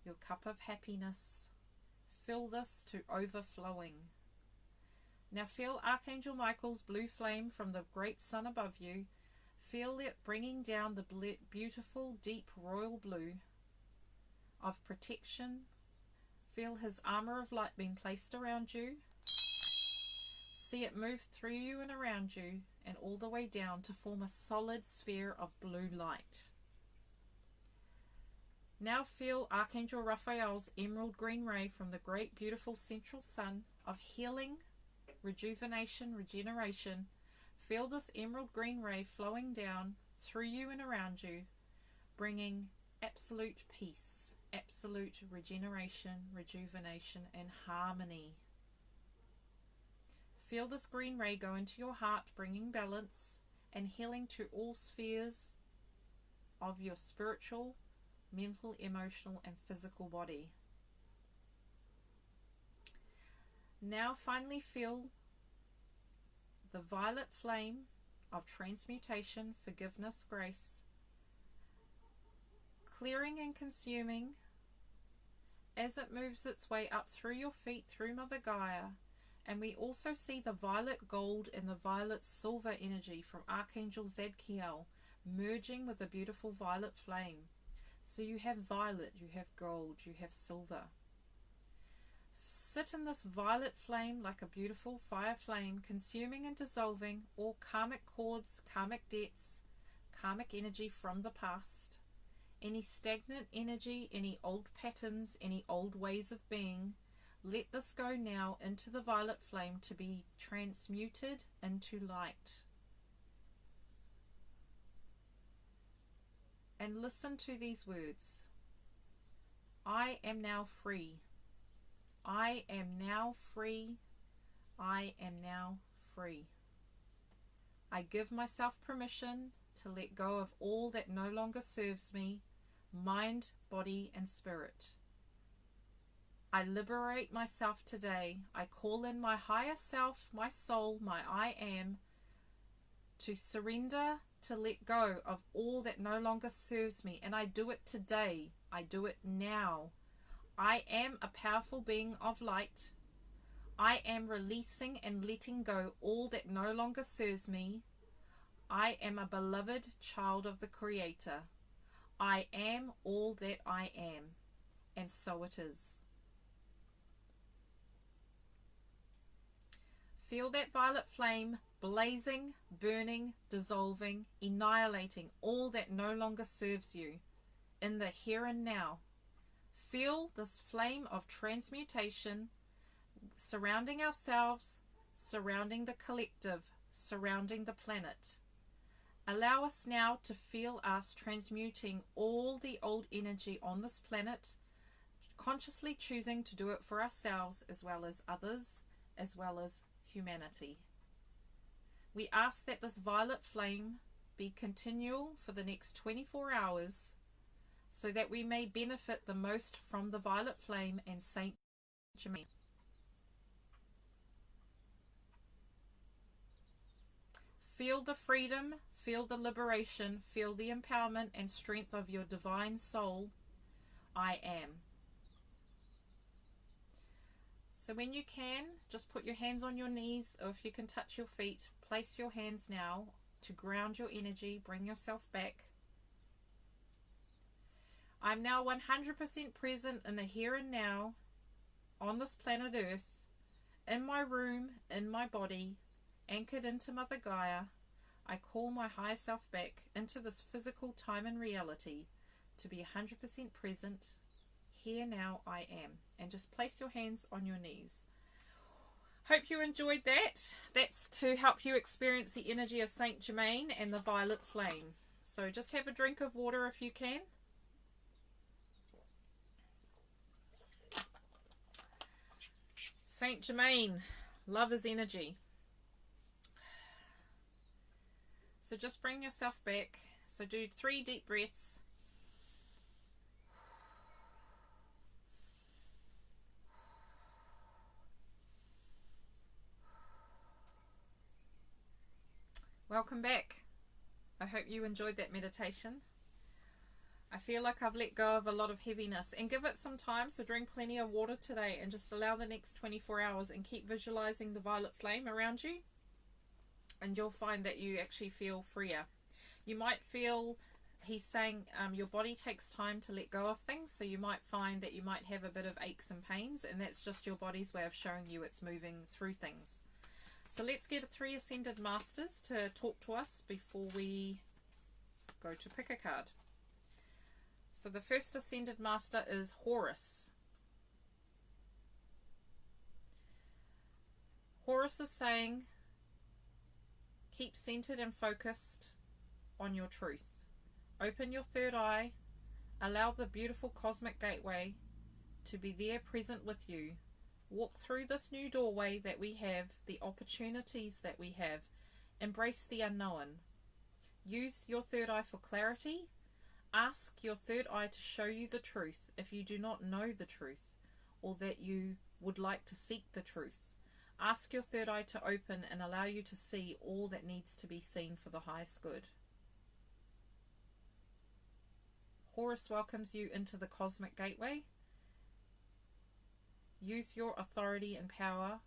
your cup of happiness. Fill this to overflowing. Now feel Archangel Michael's blue flame from the great sun above you. Feel it bringing down the beautiful, deep royal blue of protection. Feel his armor of light being placed around you. See it move through you and around you and all the way down to form a solid sphere of blue light. Now feel Archangel Raphael's emerald green ray from the great beautiful central sun of healing, rejuvenation, regeneration. Feel this emerald green ray flowing down through you and around you, bringing absolute peace, absolute regeneration, rejuvenation, and harmony. Feel this green ray go into your heart, bringing balance and healing to all spheres of your spiritual, mental, emotional, and physical body. Now finally feel the violet flame of transmutation, forgiveness, grace, clearing and consuming as it moves its way up through your feet, through Mother Gaia. And we also see the violet gold and the violet silver energy from Archangel Zadkiel merging with the beautiful violet flame. So you have violet, you have gold, you have silver. Sit in this violet flame like a beautiful fire flame, consuming and dissolving all karmic cords, karmic debts, karmic energy from the past, any stagnant energy, any old patterns, any old ways of being. Let this go now into the violet flame to be transmuted into light. And listen to these words. I am now free. I am now free. I am now free. I give myself permission to let go of all that no longer serves me, mind, body, and spirit. I liberate myself today. I call in my higher self, my soul, my I am, to surrender, to let go of all that no longer serves me. And I do it today. I do it now. I am a powerful being of light. I am releasing and letting go all that no longer serves me. I am a beloved child of the Creator. I am all that I am. And so it is. Feel that violet flame blazing, burning, dissolving, annihilating all that no longer serves you in the here and now. Feel this flame of transmutation surrounding ourselves, surrounding the collective, surrounding the planet. Allow us now to feel us transmuting all the old energy on this planet, consciously choosing to do it for ourselves as well as others, as well as humanity. We ask that this violet flame be continual for the next 24 hours so that we may benefit the most from the violet flame and Saint Germain. Feel the freedom, feel the liberation, feel the empowerment and strength of your divine soul. I am. So when you can, just put your hands on your knees, or if you can touch your feet, place your hands now to ground your energy, bring yourself back. I'm now 100% present in the here and now, on this planet Earth, in my room, in my body, anchored into Mother Gaia. I call my higher self back into this physical time and reality to be 100% present. Here now I am. And just place your hands on your knees. Hope you enjoyed that. That's to help you experience the energy of Saint Germain and the violet flame. So just have a drink of water if you can. Saint Germain, love is energy. So just bring yourself back. So do 3 deep breaths. Welcome back. I hope you enjoyed that meditation. I feel like I've let go of a lot of heaviness, and give it some time. So drink plenty of water today and just allow the next 24 hours and keep visualizing the violet flame around you, and you'll find that you actually feel freer. You might feel, he's saying, your body takes time to let go of things, so you might find that you might have a bit of aches and pains, and that's just your body's way of showing you it's moving through things. So let's get 3 Ascended Masters to talk to us before we go to pick a card. So the first Ascended Master is Horus. Horus is saying, keep centered and focused on your truth. Open your third eye. Allow the beautiful cosmic gateway to be there present with you. Walk through this new doorway that we have, the opportunities that we have. Embrace the unknown. Use your third eye for clarity. Ask your third eye to show you the truth if you do not know the truth, or that you would like to seek the truth. Ask your third eye to open and allow you to see all that needs to be seen for the highest good. Horus welcomes you into the cosmic gateway. Use your authority and power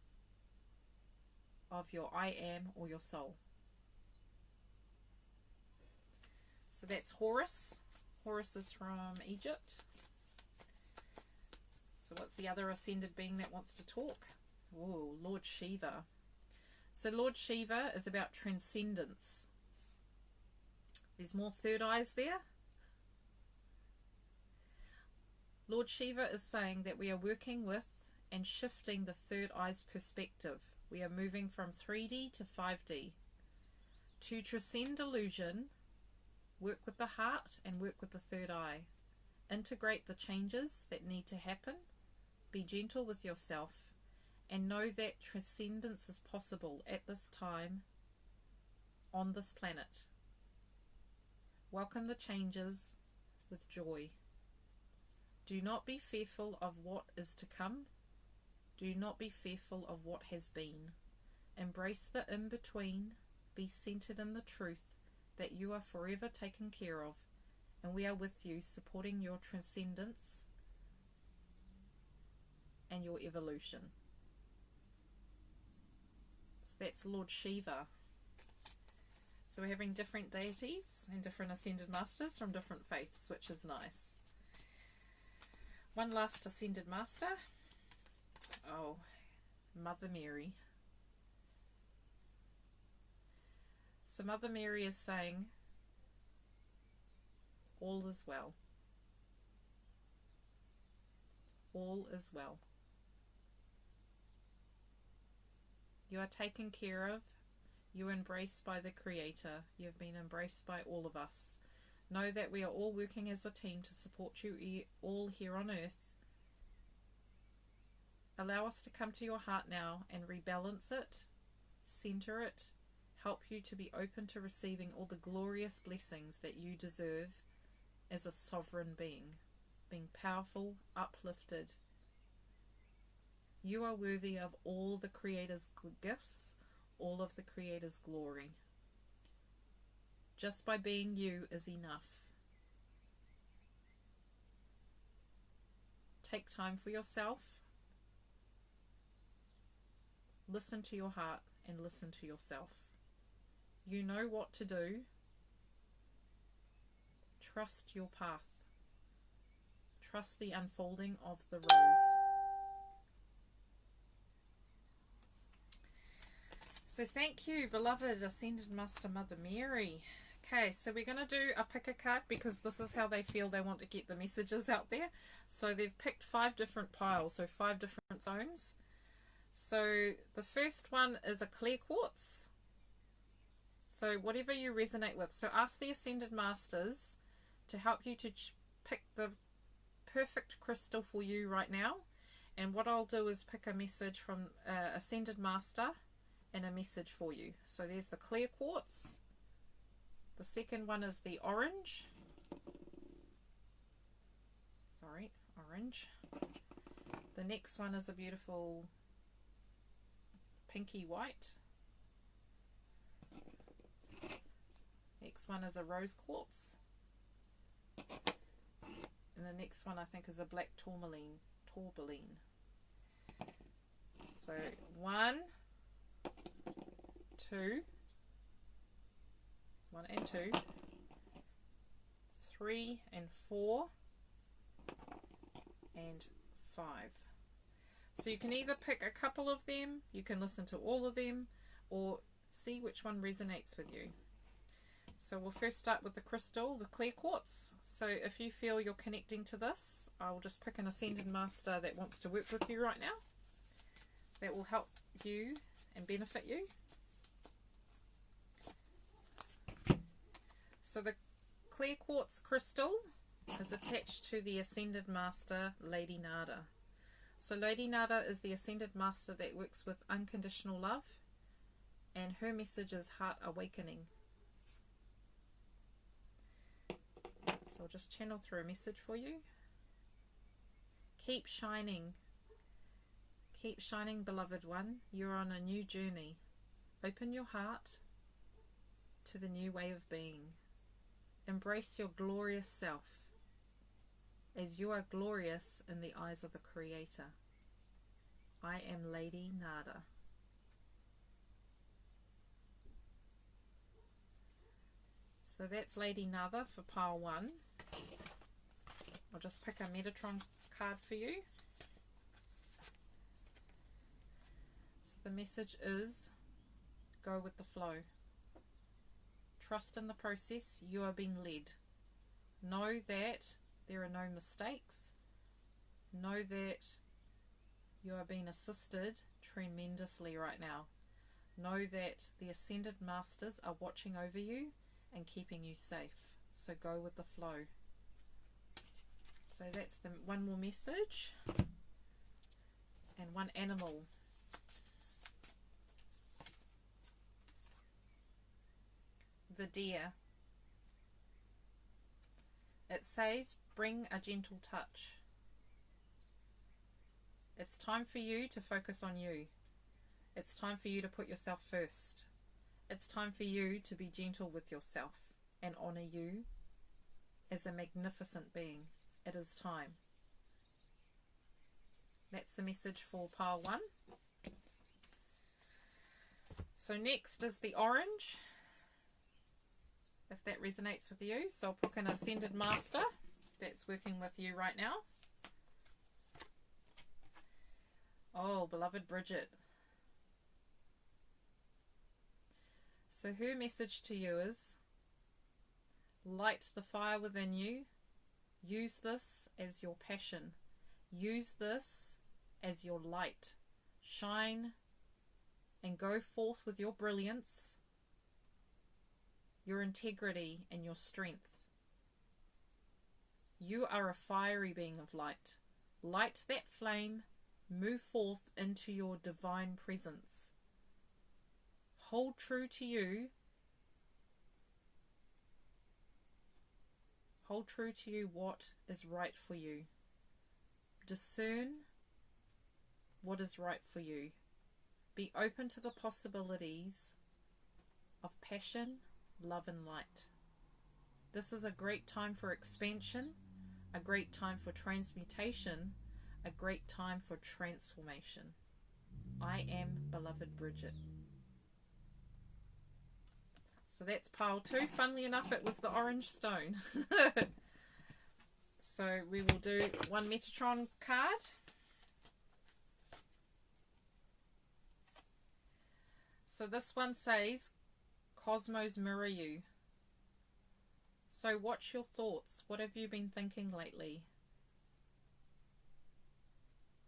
of your I am or your soul. So that's Horus. Horus is from Egypt. So what's the other ascended being that wants to talk? Oh, Lord Shiva. So Lord Shiva is about transcendence. There's more third eyes there. Lord Shiva is saying that we are working with and shifting the third eye's perspective. We are moving from 3D to 5D. To transcend illusion, work with the heart and work with the third eye. Integrate the changes that need to happen. Be gentle with yourself. And know that transcendence is possible at this time on this planet. Welcome the changes with joy. Do not be fearful of what is to come. Do not be fearful of what has been. Embrace the in-between. Be centered in the truth that you are forever taken care of, and we are with you, supporting your transcendence and your evolution. So that's Lord Shiva. So we're having different deities and different Ascended Masters from different faiths, which is nice. One last Ascended Master. Oh, Mother Mary. So Mother Mary is saying, all is well. All is well. You are taken care of. You are embraced by the Creator. You have been embraced by all of us. Know that we are all working as a team to support you all here on earth. Allow us to come to your heart now and rebalance it, center it, help you to be open to receiving all the glorious blessings that you deserve as a sovereign being powerful, uplifted. You are worthy of all the Creator's gifts, all of the Creator's glory. Just by being you is enough. Take time for yourself. Listen to your heart and listen to yourself. You know what to do. Trust your path. Trust the unfolding of the rose. So thank you, beloved Ascended Master Mother Mary. Okay, so we're going to do a pick a card because this is how they feel they want to get the messages out there. So they've picked 5 different piles, so 5 different zones. So the first one is a clear quartz. So whatever you resonate with. So ask the Ascended Masters to help you to pick the perfect crystal for you right now. And what I'll do is pick a message from Ascended Master and a message for you. So there's the clear quartz. The second one is the orange. Sorry, orange. The next one is a beautiful pinky white. Next one is a rose quartz. And the next one I think is a black tourmaline. So 1, 2, 1 and 2, 3 and 4, and 5. So you can either pick a couple of them, you can listen to all of them, or see which one resonates with you. So we'll first start with the crystal, the clear quartz. So if you feel you're connecting to this, I'll just pick an Ascended Master that wants to work with you right now. That will help you and benefit you. So the clear quartz crystal is attached to the Ascended Master, Lady Nada. So Lady Nada is the Ascended Master that works with unconditional love, and her message is heart awakening. So I'll just channel through a message for you. Keep shining. Keep shining, beloved one. You're on a new journey. Open your heart to the new way of being. Embrace your glorious self, as you are glorious in the eyes of the Creator. I am Lady Nada. So that's Lady Nada for pile 1. I'll just pick a Metatron card for you. So the message is, go with the flow. Trust in the process. You are being led. Know that there are no mistakes. Know that you are being assisted tremendously right now. Know that the Ascended Masters are watching over you and keeping you safe. So go with the flow. So that's the one more message. And one animal. The deer. It says, bring a gentle touch. It's time for you to focus on you. It's time for you to put yourself first. It's time for you to be gentle with yourself and honor you as a magnificent being. It is time. That's the message for pile 1. So next is the orange, if that resonates with you. So I'll pick an Ascended Master that's working with you right now. Oh, beloved Bridget. So her message to you is, light the fire within you. Use this as your passion. Use this as your light. Shine and go forth with your brilliance, your integrity, and your strength. You are a fiery being of light. Light that flame. Move forth into your divine presence. Hold true to you. Hold true to you what is right for you. Discern what is right for you. Be open to the possibilities of passion, love, and light. This is a great time for expansion, a great time for transmutation, a great time for transformation. I am beloved Bridget. So that's pile 2. Funnily enough, it was the orange stone. So we will do one Metatron card. So this one says, Cosmos mirror you. So watch your thoughts. What have you been thinking lately?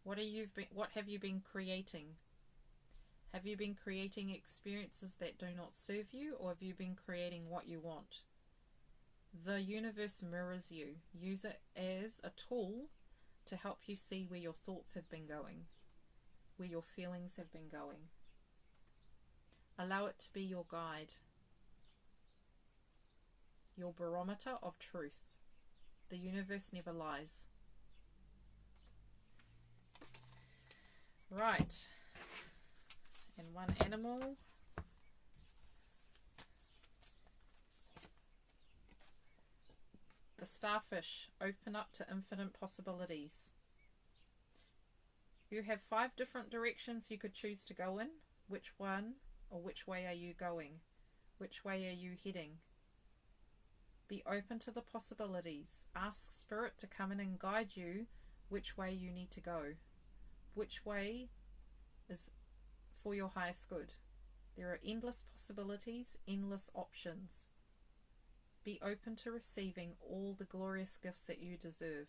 What have you been creating? Have you been creating experiences that do not serve you, or have you been creating what you want? The universe mirrors you. Use it as a tool to help you see where your thoughts have been going, where your feelings have been going. Allow it to be your guide, your barometer of truth. The universe never lies. Right. And one animal. The starfish, open up to infinite possibilities. You have 5 different directions you could choose to go in. Which one or which way are you going? Which way are you heading? Be open to the possibilities. Ask Spirit to come in and guide you which way you need to go. Which way is for your highest good. There are endless possibilities, endless options. Be open to receiving all the glorious gifts that you deserve.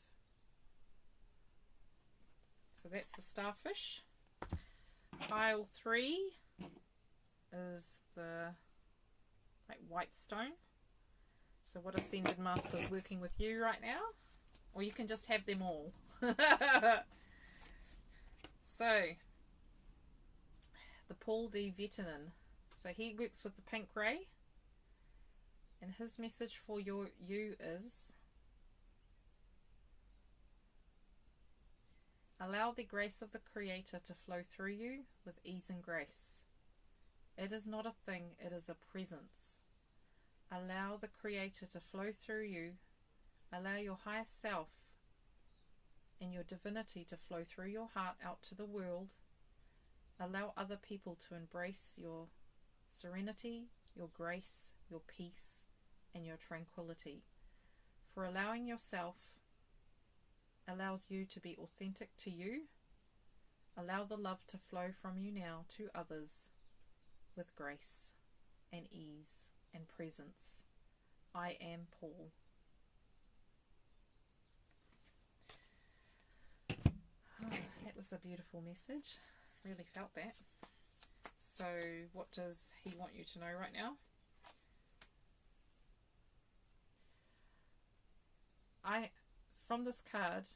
So that's the starfish. Pile 3 is the white stone. So what Ascended Master is working with you right now? Or you can just have them all. So, the Paul the Veteran. So he works with the pink ray. And his message for you is, allow the grace of the Creator to flow through you with ease and grace. It is not a thing, it is a presence. Allow the Creator to flow through you. Allow your higher self and your divinity to flow through your heart out to the world. Allow other people to embrace your serenity, your grace, your peace, and your tranquility. For allowing yourself allows you to be authentic to you. Allow the love to flow from you now to others with grace and ease and presence. I am Paul. That was a beautiful message. Really felt that. So what does he want you to know right now? From this card,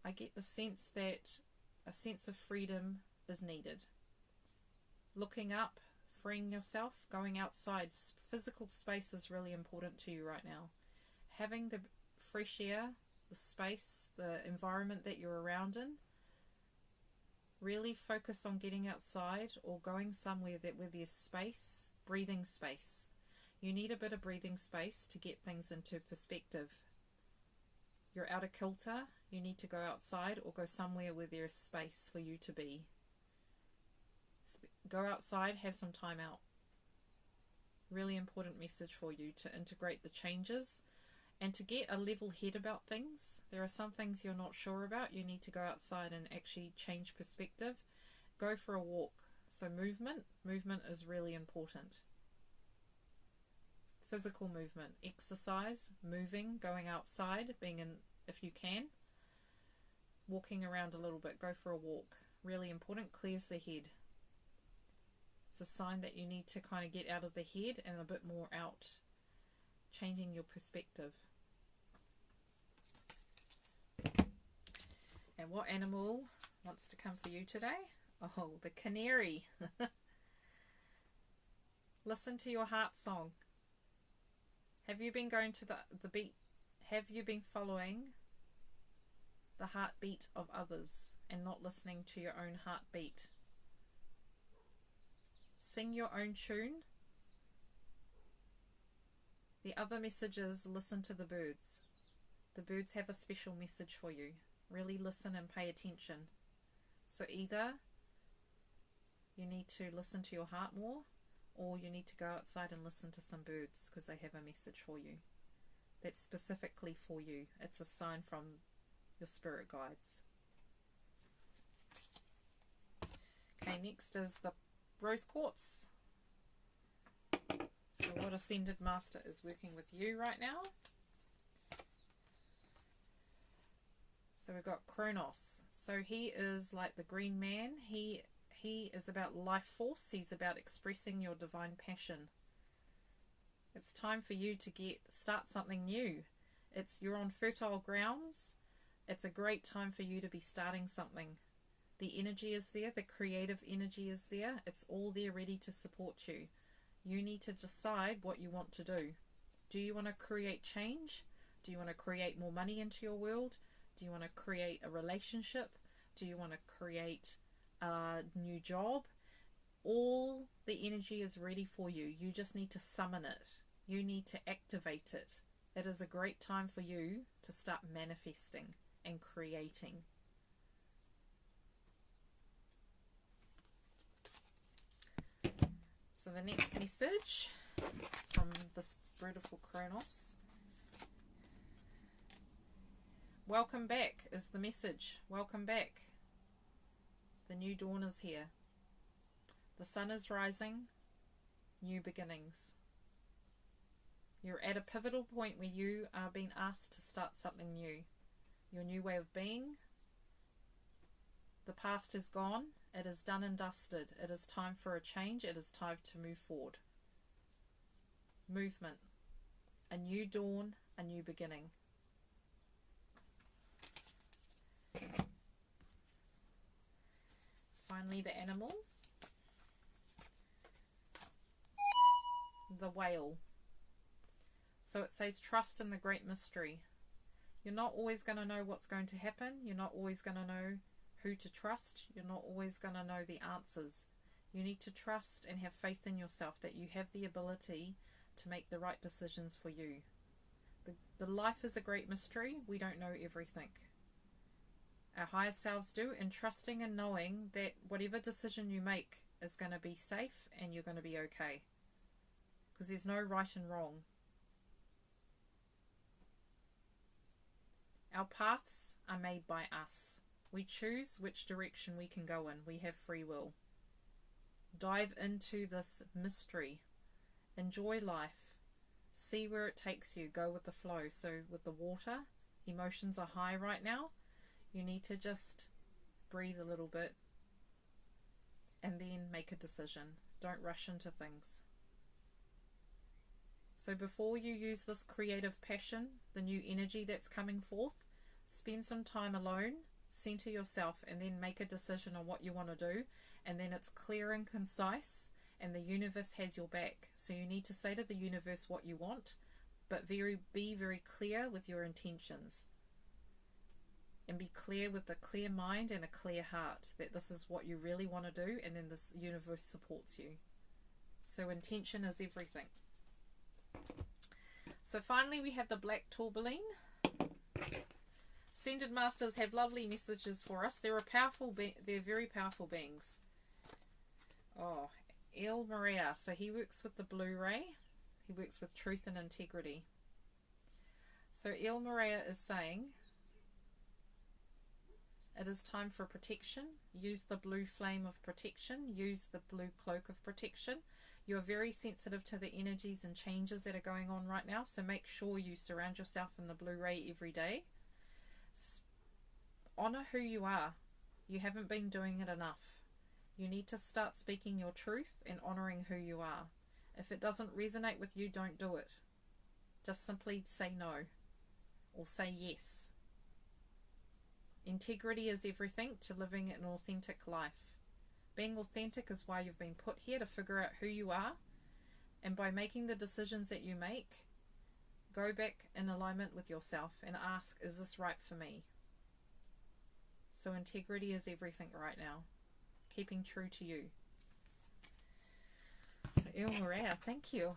I get the sense that a sense of freedom is needed. Looking up, freeing yourself, going outside. Physical space is really important to you right now. Having the fresh air, the space, the environment that you're around in. Really focus on getting outside or going somewhere where there's space, breathing space. You need a bit of breathing space to get things into perspective. You're out of kilter, you need to go outside or go somewhere where there's space for you to be. Go outside, have some time out. Really important message for you to integrate the changes and to get a level head about things. There are some things you're not sure about. You need to go outside and actually change perspective. Go for a walk. So movement is really important. Physical movement, exercise, moving, going outside, being in, if you can, walking around a little bit, go for a walk. Really important, clears the head. It's a sign that you need to kind of get out of the head and a bit more out, changing your perspective. And what animal wants to come for you today? Oh, the canary. Listen to your heart song. Have you been going to the beat? Have you been following the heartbeat of others and not listening to your own heartbeat? Sing your own tune. The other message is listen to the birds. The birds have a special message for you. Really listen and pay attention. So either you need to listen to your heart more, or you need to go outside and listen to some birds because they have a message for you. That's specifically for you. It's a sign from your spirit guides. Okay, next is the rose quartz. So what Ascended Master is working with you right now? So we've got Kronos. So he is like the green man. He is about life force. He's about expressing your divine passion. It's time for you to start something new. You're on fertile grounds. It's a great time for you to be starting something. The energy is there. The creative energy is there. It's all there ready to support you. You need to decide what you want to do. Do you want to create change? Do you want to create more money into your world? Do you want to create a relationship? Do you want to create a new job? All the energy is ready for you. You just need to summon it. You need to activate it. It is a great time for you to start manifesting and creating. So the next message from this beautiful Kronos. Welcome back is the message. Welcome back. The new dawn is here. The sun is rising. New beginnings. You're at a pivotal point where you are being asked to start something new. Your new way of being. The past is gone. It is done and dusted. It is time for a change. It is time to move forward. Movement. A new dawn. A new beginning. Finally, the animal. The whale. So it says, trust in the great mystery. You're not always going to know what's going to happen. You're not always going to know who to trust. You're not always going to know the answers. You need to trust and have faith in yourself that you have the ability to make the right decisions for you. The life is a great mystery. We don't know everything. Our higher selves do, and trusting and knowing that whatever decision you make is going to be safe and you're going to be okay. Because there's no right and wrong. Our paths are made by us. We choose which direction we can go in. We have free will. Dive into this mystery. Enjoy life. See where it takes you. Go with the flow. So with the water, emotions are high right now. You need to just breathe a little bit and then make a decision. Don't rush into things. So before you use this creative passion, the new energy that's coming forth, spend some time alone, center yourself, and then make a decision on what you want to do. And then it's clear and concise, and the universe has your back. So you need to say to the universe what you want, but be very clear with your intentions. And be clear with a clear mind and a clear heart that this is what you really want to do, and then this universe supports you. So intention is everything. So finally we have the black tourmaline. Ascended Masters have lovely messages for us. They're very powerful beings. Oh, El Maria. So he works with the blue ray. He works with truth and integrity. So El Maria is saying, it is time for protection. Use the blue flame of protection. Use the blue cloak of protection. You are very sensitive to the energies and changes that are going on right now. So make sure you surround yourself in the blue ray every day. Honor who you are. You haven't been doing it enough. You need to start speaking your truth and honoring who you are. If it doesn't resonate with you, don't do it. Just simply say no or say yes. Integrity is everything to living an authentic life. Being authentic is why you've been put here, to figure out who you are. And by making the decisions that you make, go back in alignment with yourself and ask, is this right for me? So integrity is everything right now. Keeping true to you. So El Maria, thank you.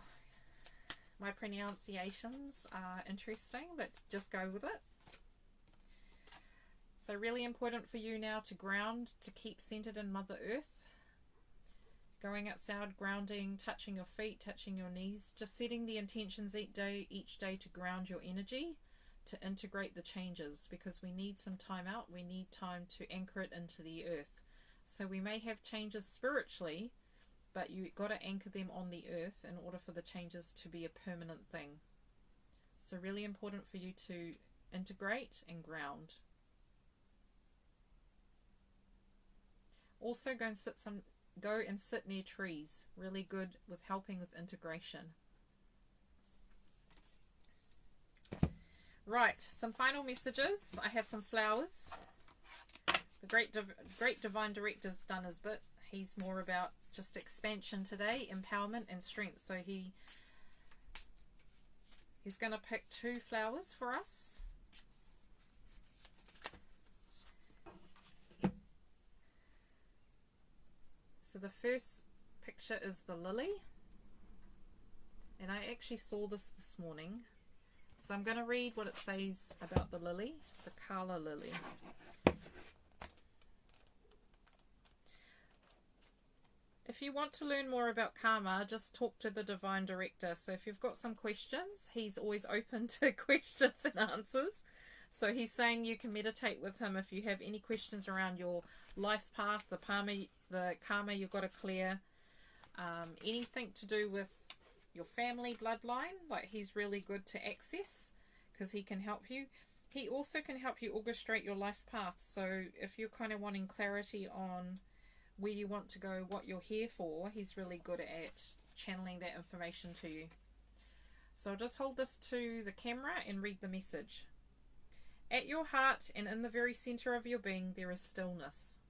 My pronunciations are interesting, but just go with it. So really important for you now to ground, to keep centered in Mother Earth. Going outside, grounding, touching your feet, touching your knees. Just setting the intentions each day to ground your energy, to integrate the changes, because we need some time out. We need time to anchor it into the earth. So we may have changes spiritually, but you've got to anchor them on the earth in order for the changes to be a permanent thing. So really important for you to integrate and ground. Also go and sit near trees. Really good with helping with integration. Right, some final messages. I have some flowers. The great divine director's done his bit. He's more about just expansion today, empowerment and strength. So he's going to pick 2 flowers for us. So the first picture is the lily, and I actually saw this morning. So I'm going to read what it says about the lily, the Kala lily. If you want to learn more about karma, just talk to the Divine Director. So if you've got some questions, he's always open to questions and answers. So he's saying you can meditate with him if you have any questions around your life path, the karma you've got to clear, anything to do with your family bloodline. Like, he's really good to access because he can help you. He also can help you orchestrate your life path. So if you're kind of wanting clarity on where you want to go, what you're here for, he's really good at channeling that information to you. So just hold this to the camera and read the message. At your heart and in the very center of your being, there is stillness.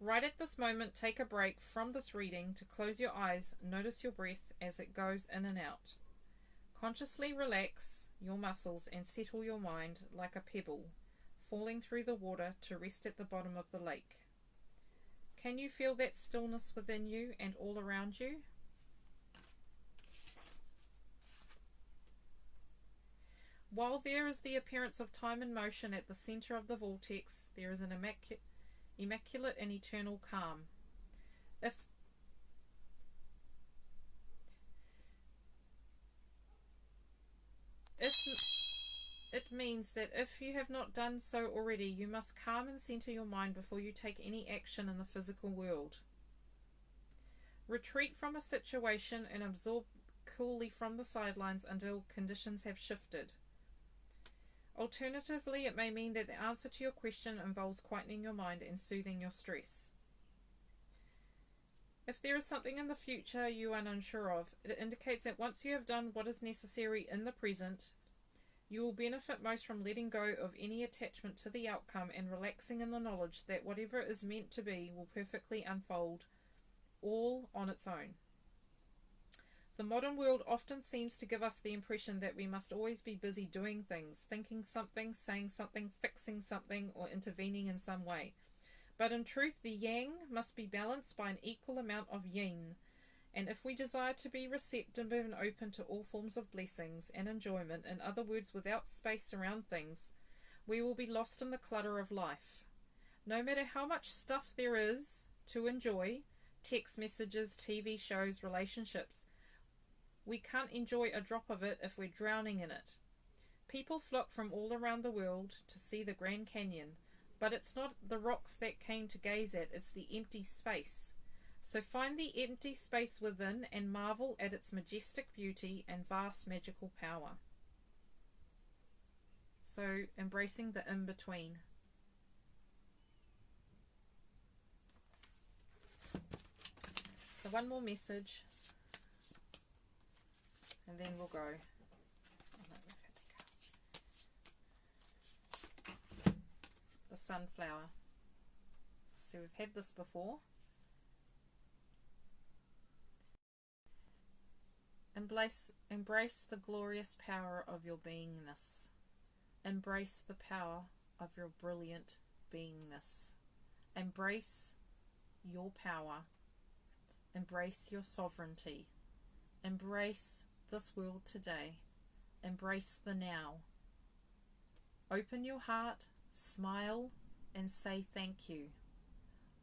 Right at this moment, take a break from this reading to close your eyes. Notice your breath as it goes in and out. Consciously relax your muscles and settle your mind like a pebble falling through the water to rest at the bottom of the lake. Can you feel that stillness within you and all around you? While there is the appearance of time and motion at the center of the vortex, there is an immaculate and eternal calm. It means that if you have not done so already, you must calm and center your mind before you take any action in the physical world. Retreat from a situation and absorb coolly from the sidelines until conditions have shifted. Alternatively, it may mean that the answer to your question involves quietening your mind and soothing your stress. If there is something in the future you are unsure of, it indicates that once you have done what is necessary in the present, you will benefit most from letting go of any attachment to the outcome and relaxing in the knowledge that whatever is meant to be will perfectly unfold, all on its own. The modern world often seems to give us the impression that we must always be busy doing things, thinking something, saying something, fixing something, or intervening in some way. But in truth, the yang must be balanced by an equal amount of yin. And if we desire to be receptive and open to all forms of blessings and enjoyment, in other words, without space around things, we will be lost in the clutter of life. No matter how much stuff there is to enjoy, text messages, TV shows, relationships, we can't enjoy a drop of it if we're drowning in it. People flock from all around the world to see the Grand Canyon, but it's not the rocks that came to gaze at, it's the empty space. So find the empty space within and marvel at its majestic beauty and vast magical power. So embracing the in-between. So one more message and then we'll go. The sunflower. So we've had this before. Embrace the glorious power of your beingness. Embrace the power of your brilliant beingness. Embrace your power. Embrace your sovereignty. Embrace this world today. Embrace the now. Open your heart, smile, and say thank you.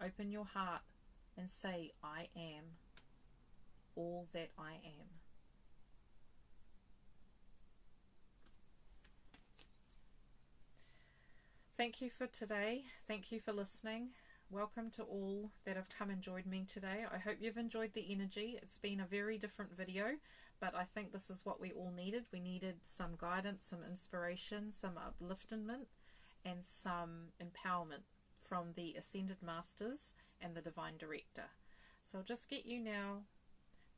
Open your heart and say, I am all that I am. Thank you for today. Thank you for listening. Welcome to all that have come and joined me today. I hope you've enjoyed the energy. It's been a very different video, but I think this is what we all needed. We needed some guidance, some inspiration, some upliftment, and some empowerment from the Ascended Masters and the Divine Director. So I'll just get you now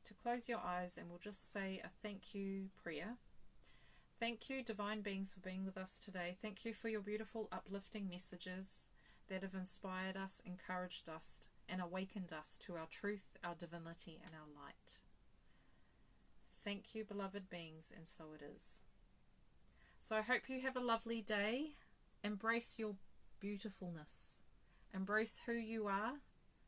to close your eyes and we'll just say a thank you prayer. Thank you, Divine Beings, for being with us today. Thank you for your beautiful uplifting messages that have inspired us, encouraged us, and awakened us to our truth, our divinity, and our light. Thank you, beloved beings, and so it is. So I hope you have a lovely day. Embrace your beautifulness. Embrace who you are.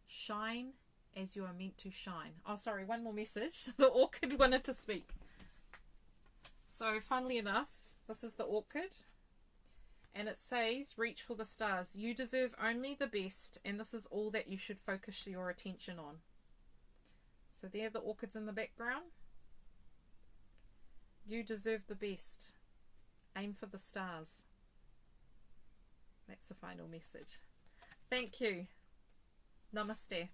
Shine as you are meant to shine. Oh, sorry, one more message. The orchid wanted to speak. So funnily enough, this is the orchid, and it says, reach for the stars. You deserve only the best, and this is all that you should focus your attention on. So there are the orchids in the background. You deserve the best. Aim for the stars. That's the final message. Thank you. Namaste.